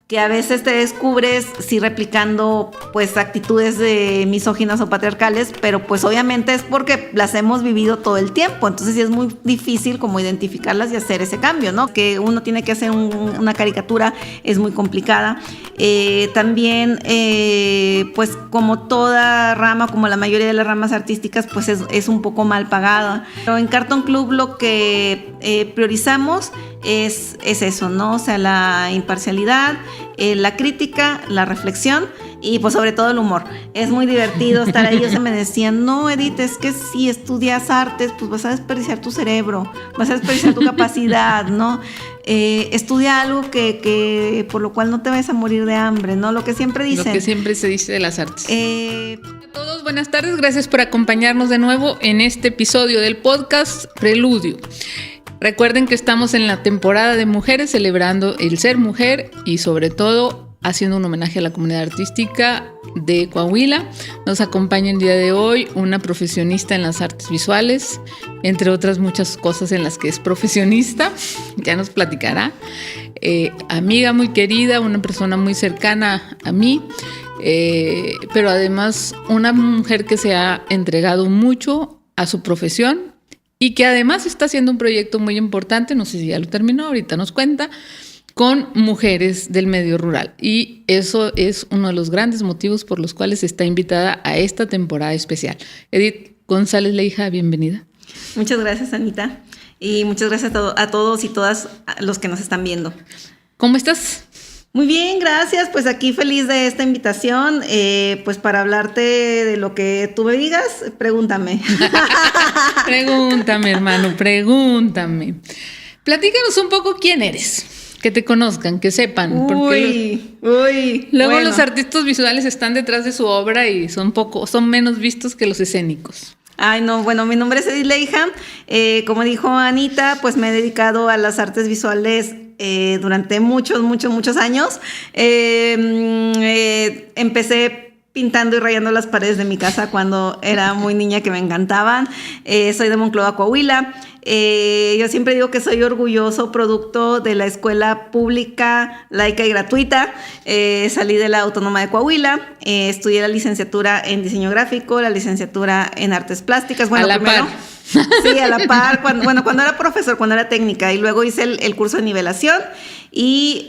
que a veces te descubres sí replicando pues actitudes de misóginas o patriarcales, pero pues obviamente es porque las hemos vivido todo el tiempo, entonces sí es muy difícil como identificarlas y hacer ese cambio, ¿no? Que uno tiene que hacer una caricatura es muy complicada. También pues como toda rama, como la mayoría de las ramas artísticas, pues es un poco mal pagada. Pero en Cartoon Club lo que priorizamos es eso, ¿no? O sea, la imparcialidad, la crítica, la reflexión y pues sobre todo el humor. Es muy divertido estar ahí. O sea, me decían, no, Edith, es que si estudias artes, pues vas a desperdiciar tu cerebro, vas a desperdiciar tu capacidad, ¿no? Estudia algo que por lo cual no te vayas a morir de hambre, ¿no? Lo que siempre dicen. Lo que siempre se dice de las artes. A todos, buenas tardes, gracias por acompañarnos de nuevo en este episodio del podcast Preludio. Recuerden que estamos en la temporada de mujeres, celebrando el ser mujer y sobre todo haciendo un homenaje a la comunidad artística de Coahuila. Nos acompaña el día de hoy una profesionista en las artes visuales, entre otras muchas cosas en las que es profesionista, ya nos platicará. Amiga muy querida, una persona muy cercana a mí, pero además una mujer que se ha entregado mucho a su profesión y que además está haciendo un proyecto muy importante, no sé si ya lo terminó, ahorita nos cuenta, con mujeres del medio rural. Y eso es uno de los grandes motivos por los cuales está invitada a esta temporada especial. Edith González Leija, bienvenida. Muchas gracias, Anita. Y muchas gracias a todos y todas los que nos están viendo. ¿Cómo estás? Muy bien, gracias. Pues aquí feliz de esta invitación, pues para hablarte de lo que tú me digas, pregúntame. Pregúntame, hermano, pregúntame. Platícanos un poco quién eres, que te conozcan, que sepan. Luego bueno, los artistas visuales están detrás de su obra y son menos vistos que los escénicos. Ay, no, bueno, mi nombre es Edith Leija. Como dijo Anita, pues me he dedicado a las artes visuales durante muchos años. Empecé pintando y rayando las paredes de mi casa cuando era muy niña, que me encantaban. Soy de Monclova, Coahuila. Yo siempre digo que soy orgulloso producto de la escuela pública, laica y gratuita. Salí de la Autónoma de Coahuila, estudié la licenciatura en diseño gráfico, la licenciatura en artes plásticas. Bueno, a la primero, par. Sí, a la par, cuando era profesor, cuando era técnica, y luego hice el curso de nivelación y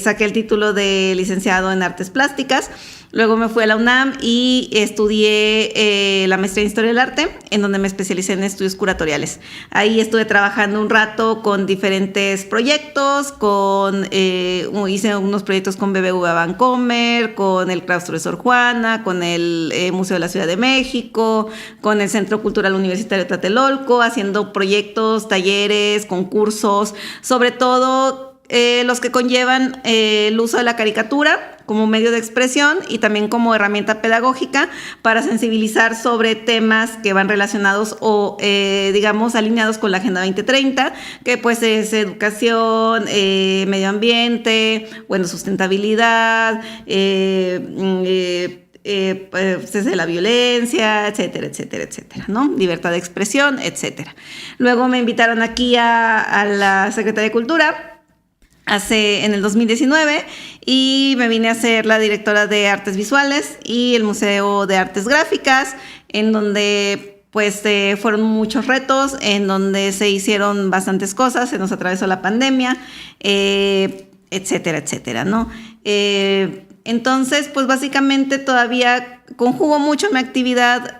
saqué el título de licenciado en artes plásticas. Luego me fui a la UNAM y estudié la maestría en Historia del Arte, en donde me especialicé en estudios curatoriales. Ahí estuve trabajando un rato con diferentes proyectos, hice unos proyectos con BBVA Bancomer, con el Claustro de Sor Juana, con el Museo de la Ciudad de México, con el Centro Cultural Universitario de Tlatelolco, haciendo proyectos, talleres, concursos, sobre todo los que conllevan el uso de la caricatura como medio de expresión y también como herramienta pedagógica para sensibilizar sobre temas que van relacionados o, digamos, alineados con la Agenda 2030, que pues es educación, medio ambiente, bueno, sustentabilidad, desde la violencia, etcétera, ¿no? Libertad de expresión, etcétera. Luego me invitaron aquí a la Secretaría de Cultura en el 2019 y me vine a ser la directora de Artes Visuales y el Museo de Artes Gráficas, en donde pues fueron muchos retos, en donde se hicieron bastantes cosas, se nos atravesó la pandemia, etcétera, ¿no? Entonces, pues básicamente todavía conjugo mucho mi actividad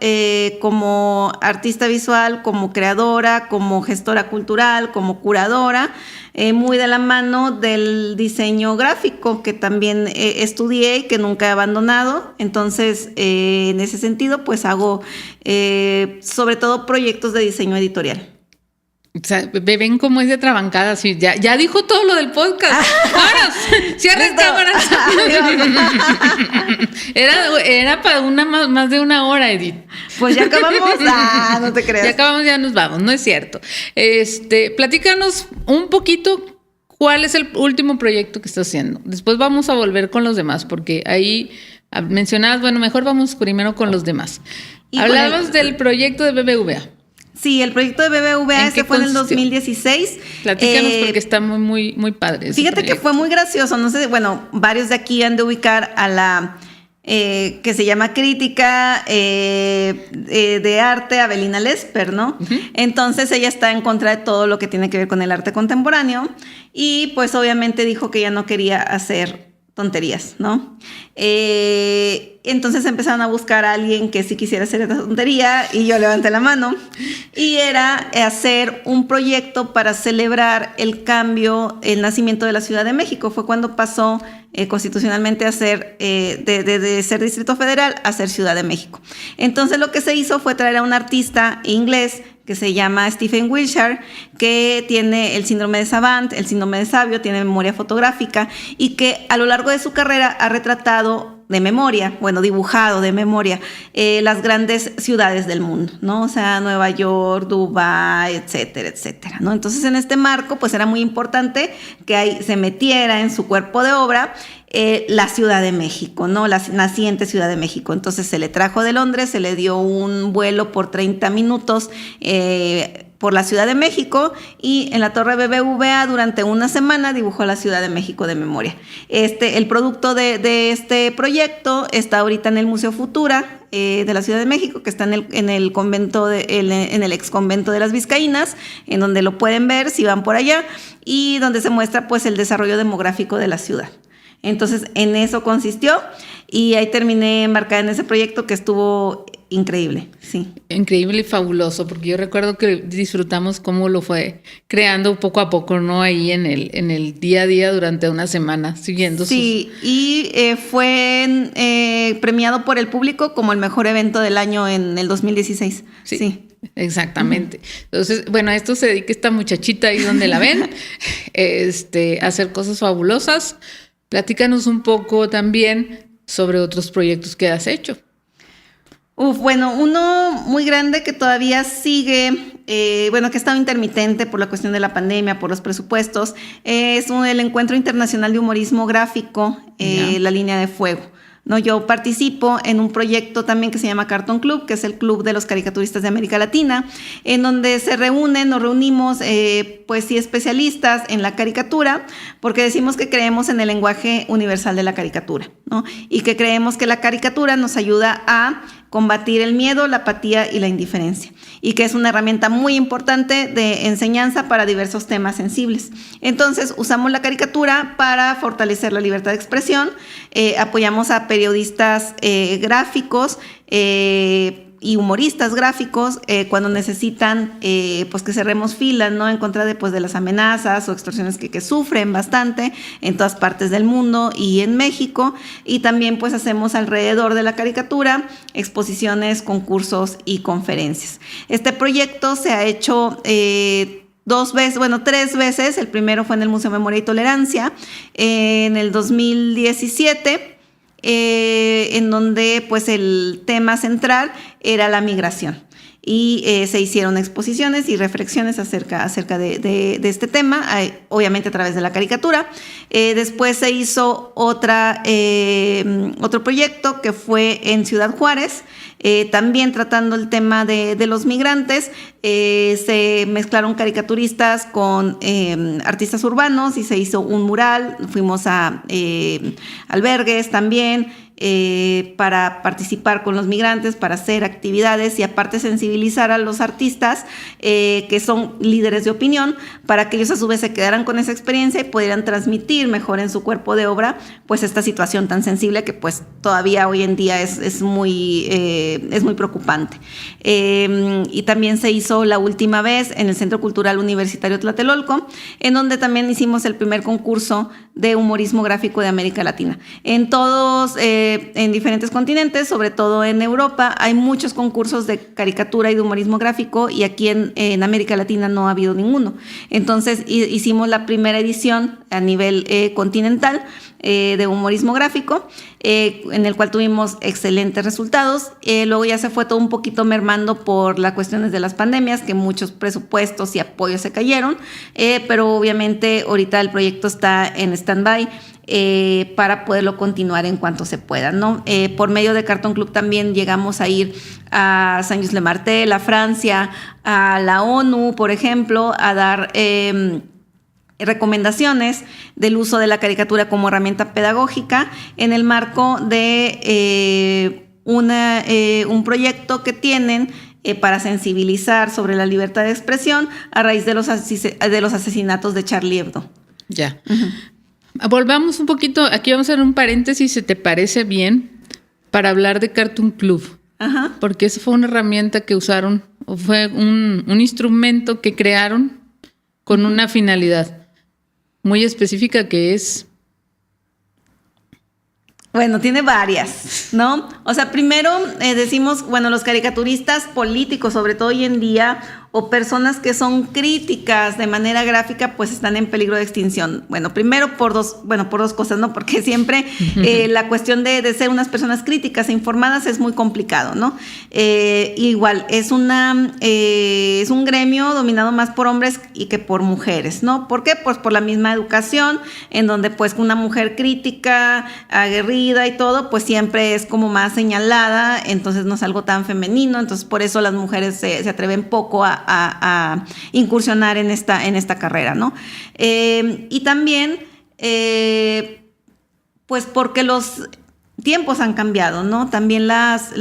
como artista visual, como creadora, como gestora cultural, como curadora, muy de la mano del diseño gráfico, que también estudié y que nunca he abandonado. Entonces, en ese sentido, pues hago sobre todo proyectos de diseño editorial. O sea, ven cómo es de trabancada, así, ya dijo todo lo del podcast. ¡Vámonos! ¡Cierren cámaras! Era para más de una hora, Edith. Pues ya acabamos. No te creas. Ya acabamos, ya nos vamos, no es cierto. Platícanos un poquito cuál es el último proyecto que estás haciendo. Después vamos a volver con los demás, porque ahí mencionabas, bueno, mejor vamos primero con los demás. Hablabas del proyecto de BBVA. Sí, el proyecto de BBVA ese fue en el 2016. Platícanos porque está muy padre. Fíjate que fue muy gracioso. No sé, bueno, varios de aquí han de ubicar a la que se llama Crítica de Arte, Avelina Lesper, ¿no? Uh-huh. Entonces ella está en contra de todo lo que tiene que ver con el arte contemporáneo y pues obviamente dijo que ella no quería hacer tonterías, ¿no? Entonces empezaron a buscar a alguien que sí quisiera hacer esta tontería y yo levanté la mano y era hacer un proyecto para celebrar el cambio, el nacimiento de la Ciudad de México. Fue cuando pasó constitucionalmente a ser de ser Distrito Federal a ser Ciudad de México. Entonces lo que se hizo fue traer a un artista inglés que se llama Stephen Wilshire, que tiene el síndrome de Savant, el síndrome de Sabio, tiene memoria fotográfica y que a lo largo de su carrera ha retratado de memoria, dibujado de memoria, las grandes ciudades del mundo, ¿no? O sea, Nueva York, Dubái, etcétera, etcétera, ¿no? Entonces, en este marco, pues era muy importante que ahí se metiera en su cuerpo de obra la Ciudad de México, ¿no? La naciente Ciudad de México. Entonces, se le trajo de Londres, se le dio un vuelo por 30 minutos por la Ciudad de México y en la Torre BBVA durante una semana dibujó la Ciudad de México de memoria. El producto de este proyecto está ahorita en el Museo Futura de la Ciudad de México, que está en el convento en el ex convento de las Vizcaínas, en donde lo pueden ver si van por allá y donde se muestra pues el desarrollo demográfico de la ciudad. Entonces, en eso consistió y ahí terminé embarcada en ese proyecto que estuvo increíble, sí. Increíble y fabuloso, porque yo recuerdo que disfrutamos cómo lo fue creando poco a poco, ¿no? Ahí en el día a día durante una semana, siguiendo sí, y fue premiado por el público como el mejor evento del año en el 2016. Sí. Exactamente. Entonces, a esto se dedica esta muchachita ahí donde la ven, a hacer cosas fabulosas. Platícanos un poco también sobre otros proyectos que has hecho. Uno muy grande que todavía sigue, que ha estado intermitente por la cuestión de la pandemia, por los presupuestos, es el Encuentro Internacional de Humorismo Gráfico, La Línea de Fuego. ¿No? Yo participo en un proyecto también que se llama Cartoon Club, que es el club de los caricaturistas de América Latina, en donde nos reunimos especialistas en la caricatura, porque decimos que creemos en el lenguaje universal de la caricatura, ¿no? Y que creemos que la caricatura nos ayuda a combatir el miedo, la apatía y la indiferencia, y que es una herramienta muy importante de enseñanza para diversos temas sensibles. Entonces, usamos la caricatura para fortalecer la libertad de expresión, apoyamos a periodistas gráficos y humoristas gráficos cuando necesitan que cerremos filas, ¿no? En contra de las amenazas o extorsiones que sufren bastante en todas partes del mundo y en México. Y también hacemos alrededor de la caricatura exposiciones, concursos y conferencias. Este proyecto se ha hecho 3 veces. El primero fue en el Museo Memoria y Tolerancia en el 2017. En donde el tema central era la migración y se hicieron exposiciones y reflexiones acerca de este tema, obviamente a través de la caricatura. Después se hizo otro proyecto que fue en Ciudad Juárez, también tratando el tema de los migrantes. Se mezclaron caricaturistas con artistas urbanos y se hizo un mural. Fuimos a albergues también para participar con los migrantes, para hacer actividades y aparte sensibilizar a los artistas que son líderes de opinión, para que ellos a su vez se quedaran con esa experiencia y pudieran transmitir mejor en su cuerpo de obra esta situación tan sensible que todavía hoy en día es muy preocupante. Y también se hizo la última vez en el Centro Cultural Universitario Tlatelolco, en donde también hicimos el primer concurso de humorismo gráfico de América Latina. En diferentes continentes, sobre todo en Europa, hay muchos concursos de caricatura y de humorismo gráfico y aquí en América Latina no ha habido ninguno. Entonces hicimos la primera edición a nivel continental de humorismo gráfico, en el cual tuvimos excelentes resultados. Luego ya se fue todo un poquito mermando por las cuestiones de las pandemias, que muchos presupuestos y apoyos se cayeron, pero obviamente ahorita el proyecto está en stand-by para poderlo continuar en cuanto se pueda, ¿no? Por medio de Cartoon Club también llegamos a ir a Saint-Just-le-Martel, a Francia, a la ONU, por ejemplo, a dar recomendaciones del uso de la caricatura como herramienta pedagógica en el marco de un proyecto que tienen para sensibilizar sobre la libertad de expresión a raíz de los asesinatos de Charlie Hebdo. Ya. Volvamos un poquito, aquí vamos a hacer un paréntesis, si te parece bien, para hablar de Cartoon Club. Ajá. Porque esa fue una herramienta que usaron, o fue un instrumento que crearon con una finalidad muy específica que es... Bueno, tiene varias, ¿no? O sea, primero decimos, bueno, los caricaturistas políticos, sobre todo hoy en día, o personas que son críticas de manera gráfica, pues están en peligro de extinción. Bueno, primero por dos cosas, ¿no? Porque siempre la cuestión de ser unas personas críticas e informadas es muy complicado, ¿no? Igual, es un gremio dominado más por hombres y que por mujeres, ¿no? ¿Por qué? Pues por la misma educación, en donde pues una mujer crítica, aguerrida y todo, pues siempre es como más señalada, entonces no es algo tan femenino, entonces por eso las mujeres se atreven poco a incursionar en esta carrera, ¿no? Y también, pues porque los tiempos han cambiado, ¿no? También las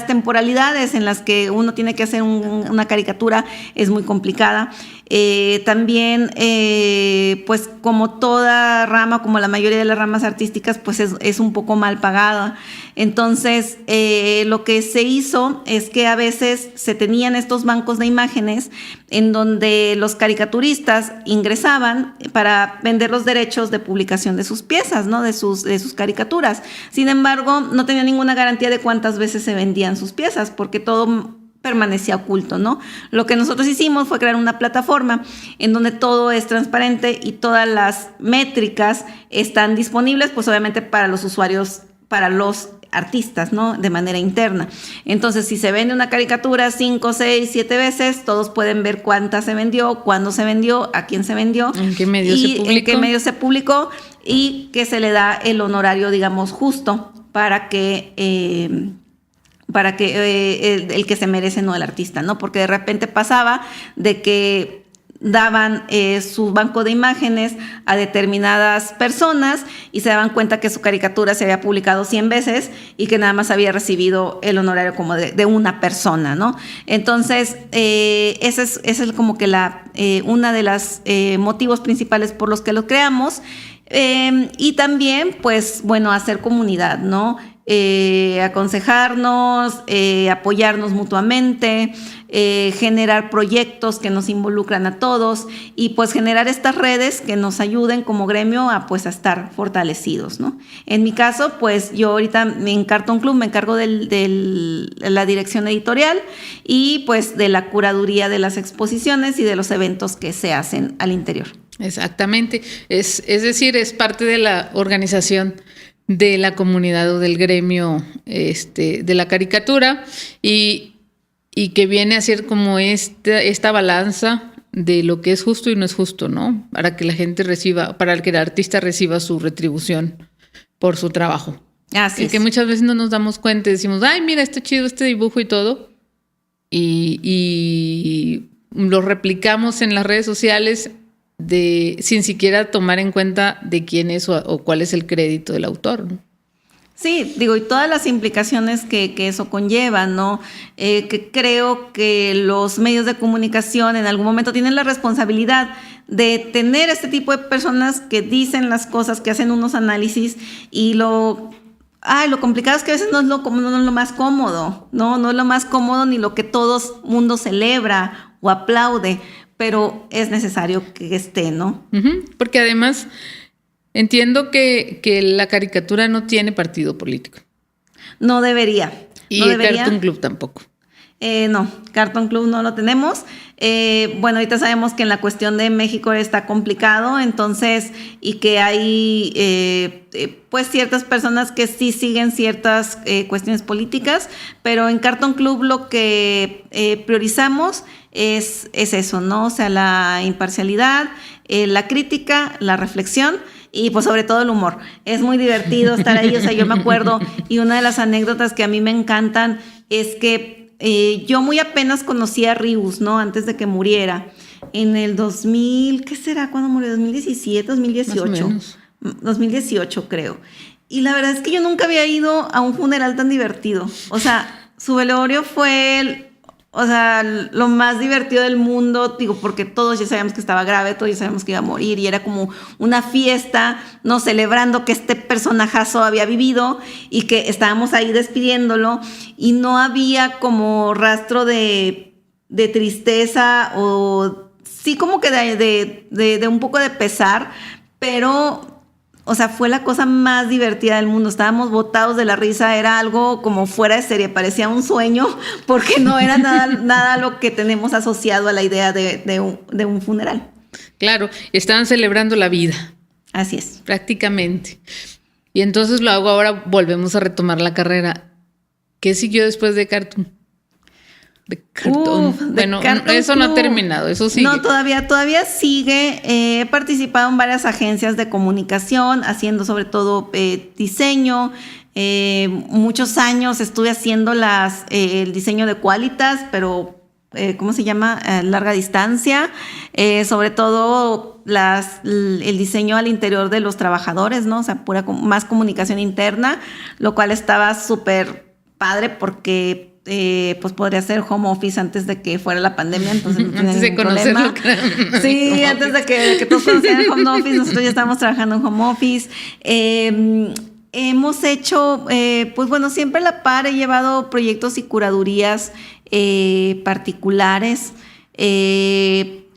temporalidades en las que uno tiene que hacer una caricatura es muy complicada. También, pues como toda rama, como la mayoría de las ramas artísticas, pues es un poco mal pagada. Entonces, lo que se hizo es que a veces se tenían estos bancos de imágenes en donde los caricaturistas ingresaban para vender los derechos de publicación de sus piezas, ¿no? De sus caricaturas. Sin embargo, no tenía ninguna garantía de cuántas veces se vendían sus piezas, porque todo permanecía oculto, ¿no? Lo que nosotros hicimos fue crear una plataforma en donde todo es transparente y todas las métricas están disponibles, pues obviamente para los usuarios, para los artistas, ¿no? De manera interna. Entonces, si se vende una caricatura 5, 6, 7 veces, todos pueden ver cuántas se vendió, cuándo se vendió, a quién se vendió, en qué medio se publicó y que se le da el honorario, digamos, justo para que el que se merece, no el artista, ¿no? Porque de repente pasaba de que daban su banco de imágenes a determinadas personas y se daban cuenta que su caricatura se había publicado 100 veces y que nada más había recibido el honorario como de una persona, ¿no? Entonces, ese es como que una de las motivos principales por los que lo creamos. Y también, pues, bueno, hacer comunidad, ¿no? Aconsejarnos, apoyarnos mutuamente, generar proyectos que nos involucran a todos y pues generar estas redes que nos ayuden como gremio a pues a estar fortalecidos, ¿no? En mi caso, pues yo ahorita en Cartoon Club me encargo de la dirección editorial y pues de la curaduría de las exposiciones y de los eventos que se hacen al interior. Exactamente, es decir, es parte de la organización de la comunidad o del gremio de la caricatura y que viene a ser como esta balanza de lo que es justo y no es justo, ¿no? Para que la gente para que el artista reciba su retribución por su trabajo. Así es. Que muchas veces no nos damos cuenta y decimos, ay, mira, está chido este dibujo y todo, y lo replicamos en las redes sociales sin siquiera tomar en cuenta de quién es o cuál es el crédito del autor, ¿no? Sí, digo, y todas las implicaciones que eso conlleva, ¿no? Que creo que los medios de comunicación en algún momento tienen la responsabilidad de tener este tipo de personas que dicen las cosas, que hacen unos análisis y lo complicado es que a veces no es lo más cómodo, ¿no? No es lo más cómodo ni lo que todo mundo celebra o aplaude, pero es necesario que esté, ¿no? Uh-huh. Porque además entiendo que la caricatura no tiene partido político. No debería. Y no el Cartoon Club tampoco. No, Cartoon Club no lo tenemos. Bueno, ahorita sabemos que en la cuestión de México está complicado, entonces, y que hay pues ciertas personas que sí siguen ciertas cuestiones políticas, pero en Cartoon Club lo que priorizamos es eso, ¿no? O sea, la imparcialidad, la crítica, la reflexión y pues sobre todo el humor. Es muy divertido estar ahí, o sea, yo me acuerdo, y una de las anécdotas que a mí me encantan es que yo muy apenas conocí a Ríos, ¿no? Antes de que muriera. En el 2000, ¿qué será? ¿Cuándo murió? ¿2017, 2018? Más o menos. 2018, creo. Y la verdad es que yo nunca había ido a un funeral tan divertido. O sea, su velorio fue, lo más divertido del mundo, digo, porque todos ya sabíamos que estaba grave, todos ya sabíamos que iba a morir, y era como una fiesta, ¿no? Celebrando que este personajazo había vivido y que estábamos ahí despidiéndolo, y no había como rastro de tristeza o sí como que de un poco de pesar, pero, o sea, fue la cosa más divertida del mundo. Estábamos botados de la risa, era algo como fuera de serie, parecía un sueño, porque no era nada lo que tenemos asociado a la idea de un funeral. Claro, estaban celebrando la vida. Así es. Prácticamente. Y entonces luego ahora volvemos a retomar la carrera. ¿Qué siguió después de Cartoon? De Cartoon. Bueno, Cartoon eso Club no ha terminado, eso sigue. No, todavía sigue. He participado en varias agencias de comunicación, haciendo sobre todo diseño. Muchos años estuve haciendo el diseño de Qualitas, pero ¿cómo se llama? Larga distancia. Sobre todo el diseño al interior de los trabajadores, ¿no? O sea, más comunicación interna, lo cual estaba súper padre porque pues podría ser home office antes de que fuera la pandemia, entonces no tenía ningún problema. Sí, antes de que todos conocieran home office, nosotros ya estábamos trabajando en home office. Hemos hecho, pues bueno, siempre a la par he llevado proyectos y curadurías particulares.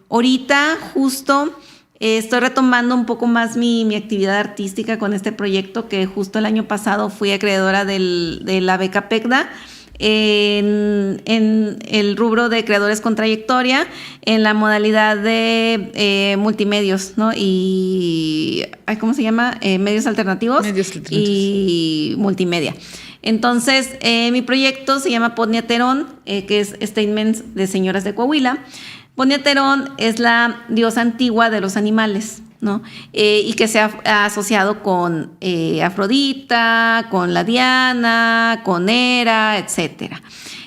Ahorita justo estoy retomando un poco más mi actividad artística con este proyecto, que justo el año pasado fui acreedora de la beca PECDA, en el rubro de creadores con trayectoria, en la modalidad de multimedios, ¿no? Y, ¿cómo se llama? Medios alternativos y multimedia. Entonces, mi proyecto se llama Podnia Terón, que es Statements de Señoras de Coahuila. Podnia Terón es la diosa antigua de los animales, ¿no? Y que se ha asociado con Afrodita, con la Diana, con Hera, etcétera.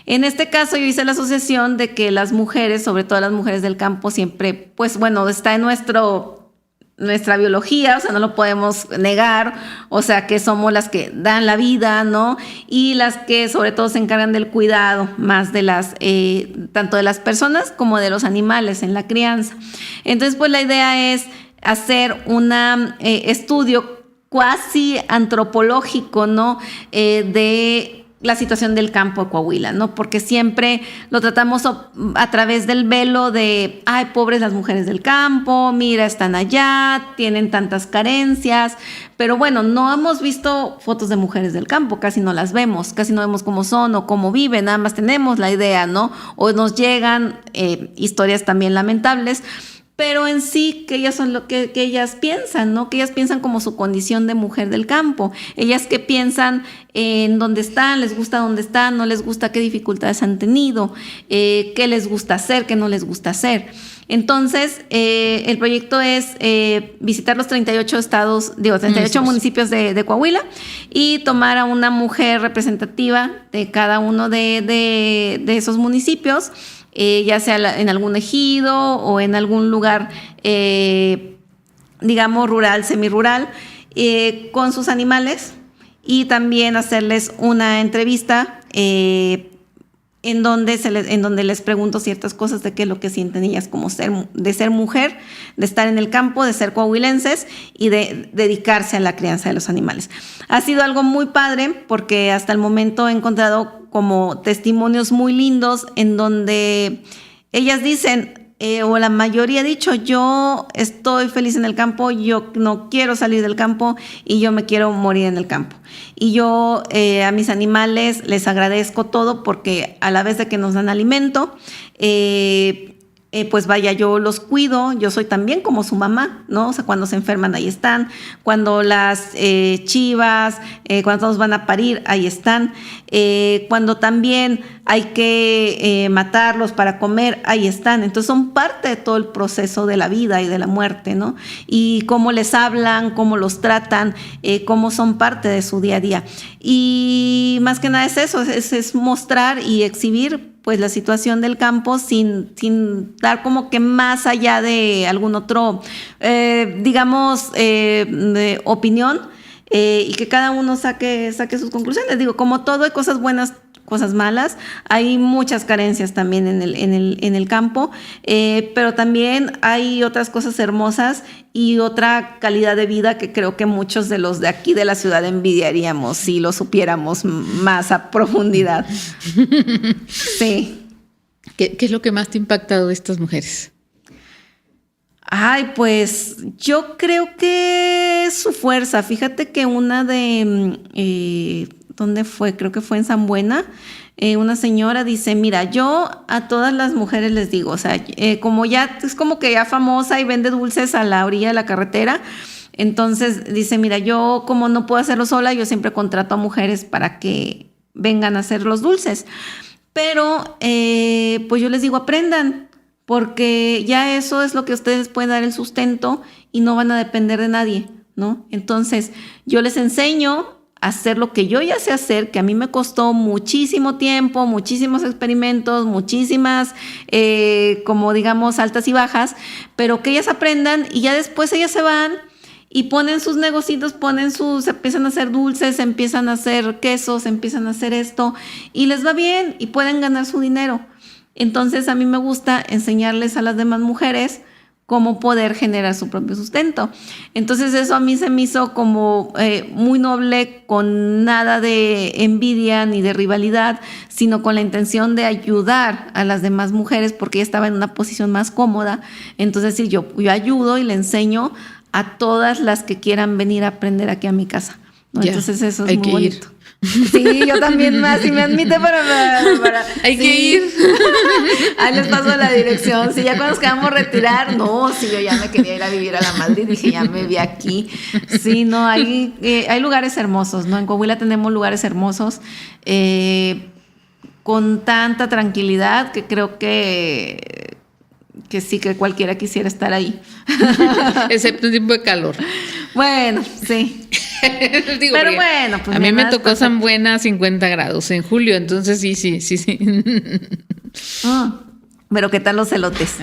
En este caso yo hice la asociación de que las mujeres, sobre todo las mujeres del campo, siempre, pues bueno, está en nuestra biología, o sea, no lo podemos negar, o sea, que somos las que dan la vida, ¿no? Y las que sobre todo se encargan del cuidado más de tanto de las personas como de los animales en la crianza. Entonces, pues la idea es hacer un estudio cuasi antropológico, ¿no? De la situación del campo de Coahuila, ¿no? Porque siempre lo tratamos a través del velo de, ay, pobres las mujeres del campo, mira, están allá, tienen tantas carencias, pero bueno, no hemos visto fotos de mujeres del campo, casi no las vemos, casi no vemos cómo son o cómo viven, nada más tenemos la idea, ¿no? O nos llegan historias también lamentables, pero en sí que ellas son lo que ellas piensan, ¿no? Que ellas piensan como su condición de mujer del campo. Ellas que piensan en dónde están, les gusta dónde están, no les gusta, qué dificultades han tenido, qué les gusta hacer, qué no les gusta hacer. Entonces, el proyecto es visitar los 38 municipios de Coahuila y tomar a una mujer representativa de cada uno de esos municipios, ya sea en algún ejido o en algún lugar, digamos, rural, semirural, con sus animales, y también hacerles una entrevista en donde les pregunto ciertas cosas de qué es lo que sienten ellas como de ser mujer, de estar en el campo, de ser coahuilenses y de dedicarse a la crianza de los animales. Ha sido algo muy padre porque hasta el momento he encontrado como testimonios muy lindos en donde ellas dicen, o la mayoría ha dicho, yo estoy feliz en el campo, yo no quiero salir del campo y yo me quiero morir en el campo. Y yo a mis animales les agradezco todo porque a la vez de que nos dan alimento, pues vaya, yo los cuido, yo soy también como su mamá, ¿no? O sea, cuando se enferman, ahí están, cuando las chivas, cuando todos van a parir, ahí están, cuando también hay que matarlos para comer, ahí están. Entonces son parte de todo el proceso de la vida y de la muerte, ¿no? Y cómo les hablan, cómo los tratan, cómo son parte de su día a día. Y más que nada es eso, es mostrar y exhibir pues la situación del campo sin dar como que más allá de algún otro, digamos, opinión, y que cada uno saque sus conclusiones. Digo, como todo, hay cosas buenas, cosas malas, hay muchas carencias también en el campo, pero también hay otras cosas hermosas y otra calidad de vida que creo que muchos de los de aquí de la ciudad envidiaríamos si lo supiéramos más a profundidad. Sí. ¿Qué es lo que más te ha impactado de estas mujeres? Ay, pues yo creo que su fuerza. Fíjate que una de... ¿dónde fue? Creo que fue en San Buena. Una señora dice, mira, yo a todas las mujeres les digo, o sea, como ya es como que ya famosa y vende dulces a la orilla de la carretera, entonces dice, mira, yo como no puedo hacerlo sola, yo siempre contrato a mujeres para que vengan a hacer los dulces. Pero pues yo les digo, aprendan, porque ya eso es lo que ustedes pueden dar el sustento y no van a depender de nadie, ¿no? Entonces yo les enseño hacer lo que yo ya sé hacer, que a mí me costó muchísimo tiempo, muchísimos experimentos, muchísimas, como digamos, altas y bajas, pero que ellas aprendan y ya después ellas se van y ponen sus negocios, empiezan a hacer dulces, empiezan a hacer quesos, empiezan a hacer esto y les va bien y pueden ganar su dinero. Entonces a mí me gusta enseñarles a las demás mujeres cómo poder generar su propio sustento. Entonces eso a mí se me hizo como muy noble, con nada de envidia ni de rivalidad, sino con la intención de ayudar a las demás mujeres porque ella estaba en una posición más cómoda. Entonces sí, yo ayudo y le enseño a todas las que quieran venir a aprender aquí a mi casa, ¿no? Entonces eso es muy bonito. Sí, yo también más, si me admite para hay que ir. Ahí les paso la dirección. Sí, ya cuando nos quedamos retirar, no, sí, yo ya me quería ir a vivir a la Madrid, dije, ya me vi aquí. Sí, no, hay lugares hermosos, ¿no? En Coahuila tenemos lugares hermosos, con tanta tranquilidad que creo que sí, que cualquiera quisiera estar ahí. Excepto un tiempo de calor. Bueno, sí. Digo, pero bueno, pues a mí me tocó San Buena 50 grados en julio, entonces sí. Pero ¿qué tal los elotes?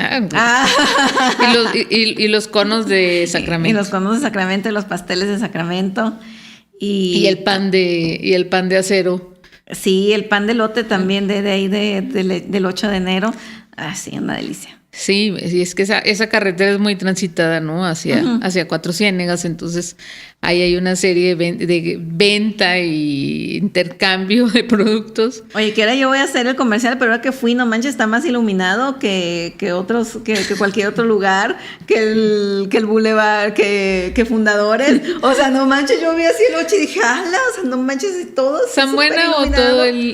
Y los conos de Sacramento. Y los conos de Sacramento, y los pasteles de Sacramento. Y el pan de acero. Sí, el pan de elote también de ahí del 8 de enero. Sí, una delicia. Sí, y es que esa carretera es muy transitada, ¿no? Hacia Cuatro Ciénegas, entonces ahí hay una serie de venta y intercambio de productos. Oye, que ahora yo voy a hacer el comercial, pero ahora que fui, no manches, está más iluminado que cualquier otro lugar, que el Boulevard, que Fundadores. O sea, no manches, yo vi así el 8 y dije, ¡hala! O sea, no manches, y todo ¿San Buena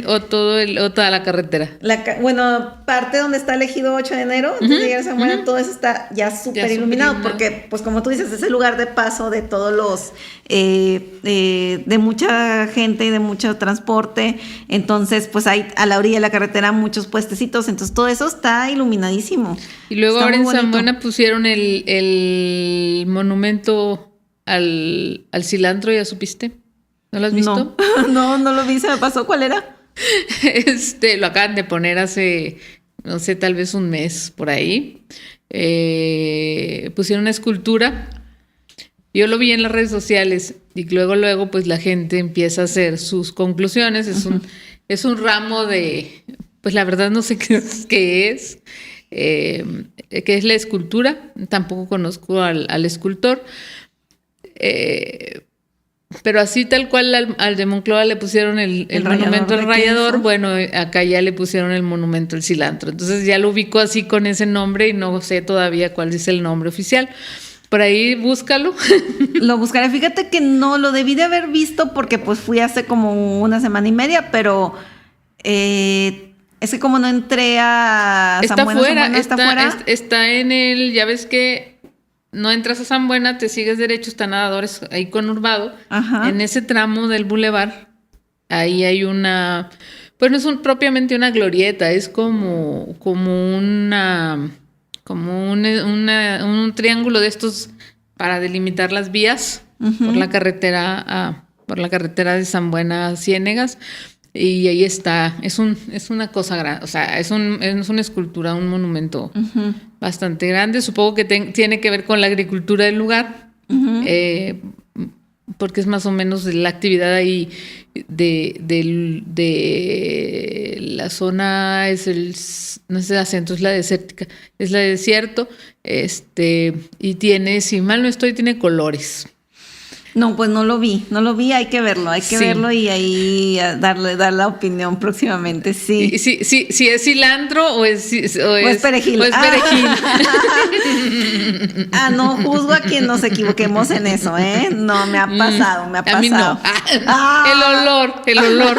o toda la carretera? Bueno, parte donde está elegido 8 de enero, antes de llegar a San Buena, todo eso está ya súper iluminado, porque, pues como tú dices, es el lugar de paso de todos los, de mucha gente y de mucho transporte. Entonces, pues hay a la orilla de la carretera muchos puestecitos, entonces todo eso está iluminadísimo. Y luego está ahora en San Buena pusieron el monumento al cilantro, ¿ya supiste? ¿No lo has visto? No lo vi, se me pasó. ¿Cuál era? Lo acaban de poner hace, no sé, tal vez un mes por ahí. Pusieron una escultura. Yo lo vi en las redes sociales y luego pues la gente empieza a hacer sus conclusiones. Es un ramo de, pues la verdad no sé qué es, qué es la escultura. Tampoco conozco al escultor. Pero así tal cual al de Monclova le pusieron el monumento al rallador, bueno, acá ya le pusieron el monumento al cilantro. Entonces ya lo ubico así con ese nombre y no sé todavía cuál es el nombre oficial. Por ahí búscalo. Lo buscaré. Fíjate que no lo debí de haber visto porque pues fui hace como una semana y media, pero es Es que como no entré a está San Buena, fuera, ¿está fuera? Está en el, ya ves que no entras a San Buena, te sigues derecho, está Nadadores ahí conurbado. Ajá. En ese tramo del bulevar, ahí hay una, pues no es propiamente una glorieta, es como un triángulo de estos para delimitar las vías por la carretera de San Buena a Ciénegas. Y ahí está, es una cosa grande, o sea, es una escultura, un monumento bastante grande. Supongo que tiene que ver con la agricultura del lugar, porque es más o menos la actividad ahí de la zona, no es la centro, es la desértica, es la desierto, y tiene, si mal no estoy, tiene colores. No, pues no lo vi, hay que verlo y ahí dar la opinión próximamente, sí. Si es cilantro o es perejil. O es perejil. No juzgo a quien nos equivoquemos en eso, ¿eh? No, me ha pasado. A mí no. El olor.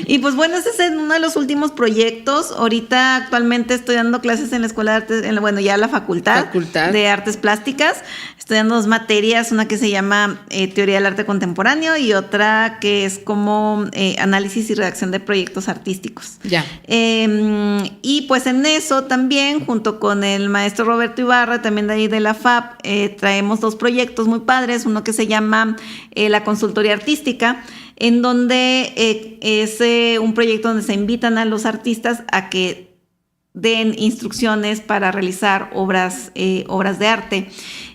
Y pues bueno, ese es uno de los últimos proyectos. Ahorita actualmente estoy dando clases en la Escuela de Artes, ya la facultad de Artes Plásticas. Estoy dando 2 materias, una que se llama Teoría del Arte Contemporáneo y otra que es como análisis y redacción de proyectos artísticos. Ya. Y pues en eso también, junto con el maestro Roberto Ibarra, también de ahí de la FAP, traemos 2 proyectos muy padres. Uno que se llama la consultoría artística, en donde es un proyecto donde se invitan a los artistas a que den instrucciones para realizar obras de arte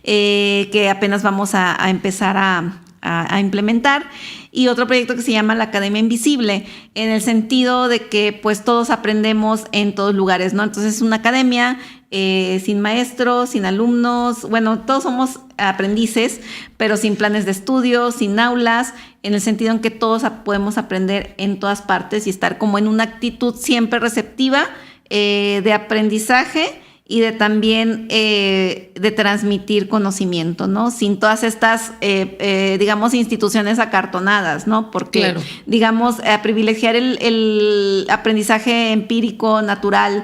que apenas vamos a empezar a implementar. Y otro proyecto que se llama la Academia Invisible, en el sentido de que pues todos aprendemos en todos lugares, ¿no? Entonces es una academia sin maestros, sin alumnos, bueno, todos somos aprendices, pero sin planes de estudio, sin aulas, en el sentido en que todos podemos aprender en todas partes y estar como en una actitud siempre receptiva de aprendizaje y de también de transmitir conocimiento, ¿no? Sin todas estas, digamos, instituciones acartonadas, ¿no? Porque, claro, digamos, privilegiar el aprendizaje empírico, natural,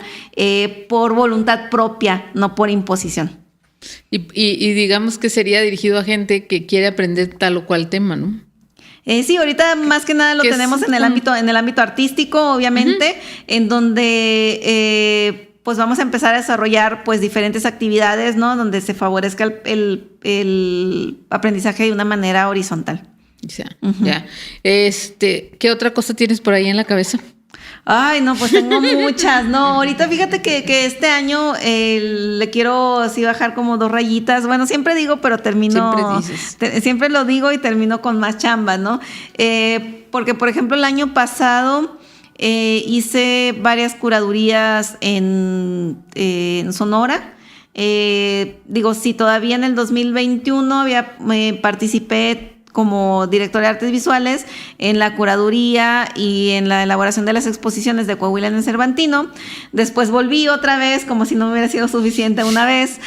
por voluntad propia, no por imposición. Y digamos que sería dirigido a gente que quiere aprender tal o cual tema, ¿no? Sí, ahorita más que nada lo tenemos en el ámbito artístico, obviamente, en donde pues vamos a empezar a desarrollar pues diferentes actividades, ¿no? Donde se favorezca el aprendizaje de una manera horizontal. Ya. ¿Qué otra cosa tienes por ahí en la cabeza? Ay, no, pues tengo muchas. No, ahorita fíjate que este año le quiero así bajar como 2 rayitas. Bueno, siempre digo, pero termino. Siempre lo digo y termino con más chamba, ¿no? Porque, por ejemplo, el año pasado hice varias curadurías en Sonora. Sí, todavía en el 2021 participé como directora de artes visuales en la curaduría y en la elaboración de las exposiciones de Coahuila en el Cervantino. Después volví otra vez, como si no me hubiera sido suficiente una vez,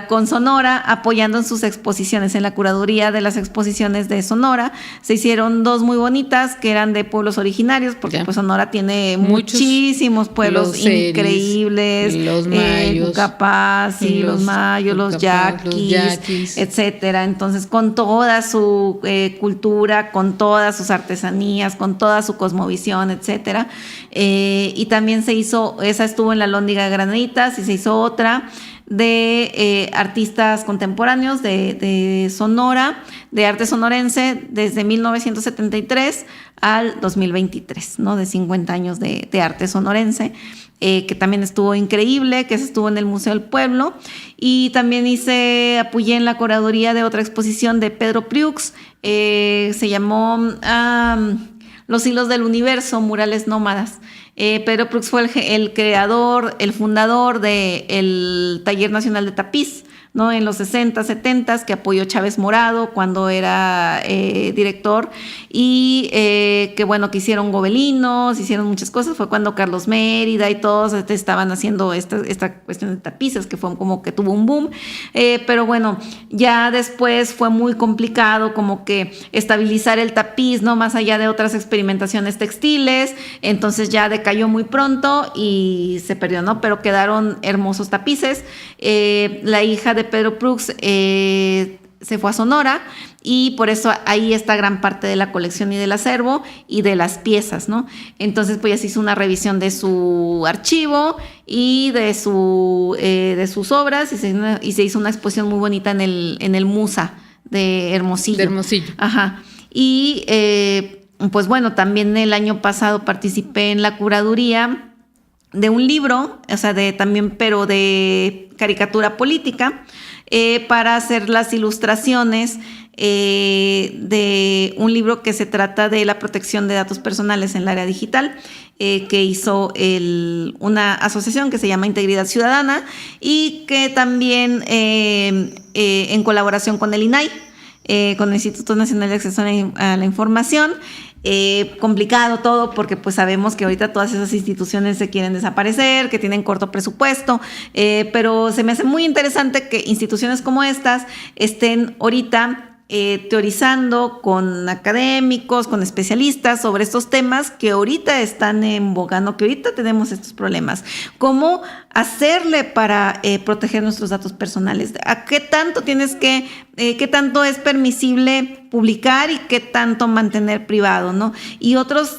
con Sonora, apoyando en sus exposiciones, en la curaduría de las exposiciones de Sonora. Se hicieron 2 muy bonitas, que eran de pueblos originarios, porque pues Sonora tiene muchísimos pueblos increíbles. Los mayos. Capaz, y los mayos, los yaquis, etcétera. Entonces, con toda su cultura, con todas sus artesanías, con toda su cosmovisión, etcétera. Y también esa estuvo en la Lóndiga de Granaditas, y se hizo otra de artistas contemporáneos de Sonora, de arte sonorense, desde 1973 al 2023, ¿no? De 50 años de arte sonorense. Que también estuvo increíble, que estuvo en el Museo del Pueblo. Y también apoyé en la curaduría de otra exposición de Pedro Priux, se llamó Los hilos del universo, murales nómadas. Pedro Priux fue el creador, el fundador del Taller Nacional de Tapiz, ¿no? En los 60, 70, que apoyó Chávez Morado cuando era director, y que bueno, que hicieron gobelinos, hicieron muchas cosas. Fue cuando Carlos Mérida y todos estaban haciendo esta cuestión de tapices, que fue como que tuvo un boom, pero bueno, ya después fue muy complicado como que estabilizar el tapiz, ¿no? Más allá de otras experimentaciones textiles, entonces ya decayó muy pronto y se perdió, ¿no? Pero quedaron hermosos tapices. La hija de Pedro Prux se fue a Sonora, y por eso ahí está gran parte de la colección y del acervo y de las piezas, ¿no? Entonces pues ya se hizo una revisión de su archivo y de sus obras, y se hizo una exposición muy bonita en el Musa de Hermosillo. De Hermosillo. Ajá. Y pues bueno, también el año pasado participé en la curaduría de un libro, o sea, pero de caricatura política, para hacer las ilustraciones de un libro que se trata de la protección de datos personales en el área digital, que hizo una asociación que se llama Integridad Ciudadana, y que también en colaboración con el INAI, con el Instituto Nacional de Acceso a la Información. Complicado todo, porque pues sabemos que ahorita todas esas instituciones se quieren desaparecer, que tienen corto presupuesto, pero se me hace muy interesante que instituciones como estas estén ahorita teorizando con académicos, con especialistas sobre estos temas que ahorita están en boga, ¿no? Que ahorita tenemos estos problemas. ¿Cómo hacerle para proteger nuestros datos personales? ¿A qué tanto qué tanto es permisible publicar y qué tanto mantener privado, ¿no? Y otros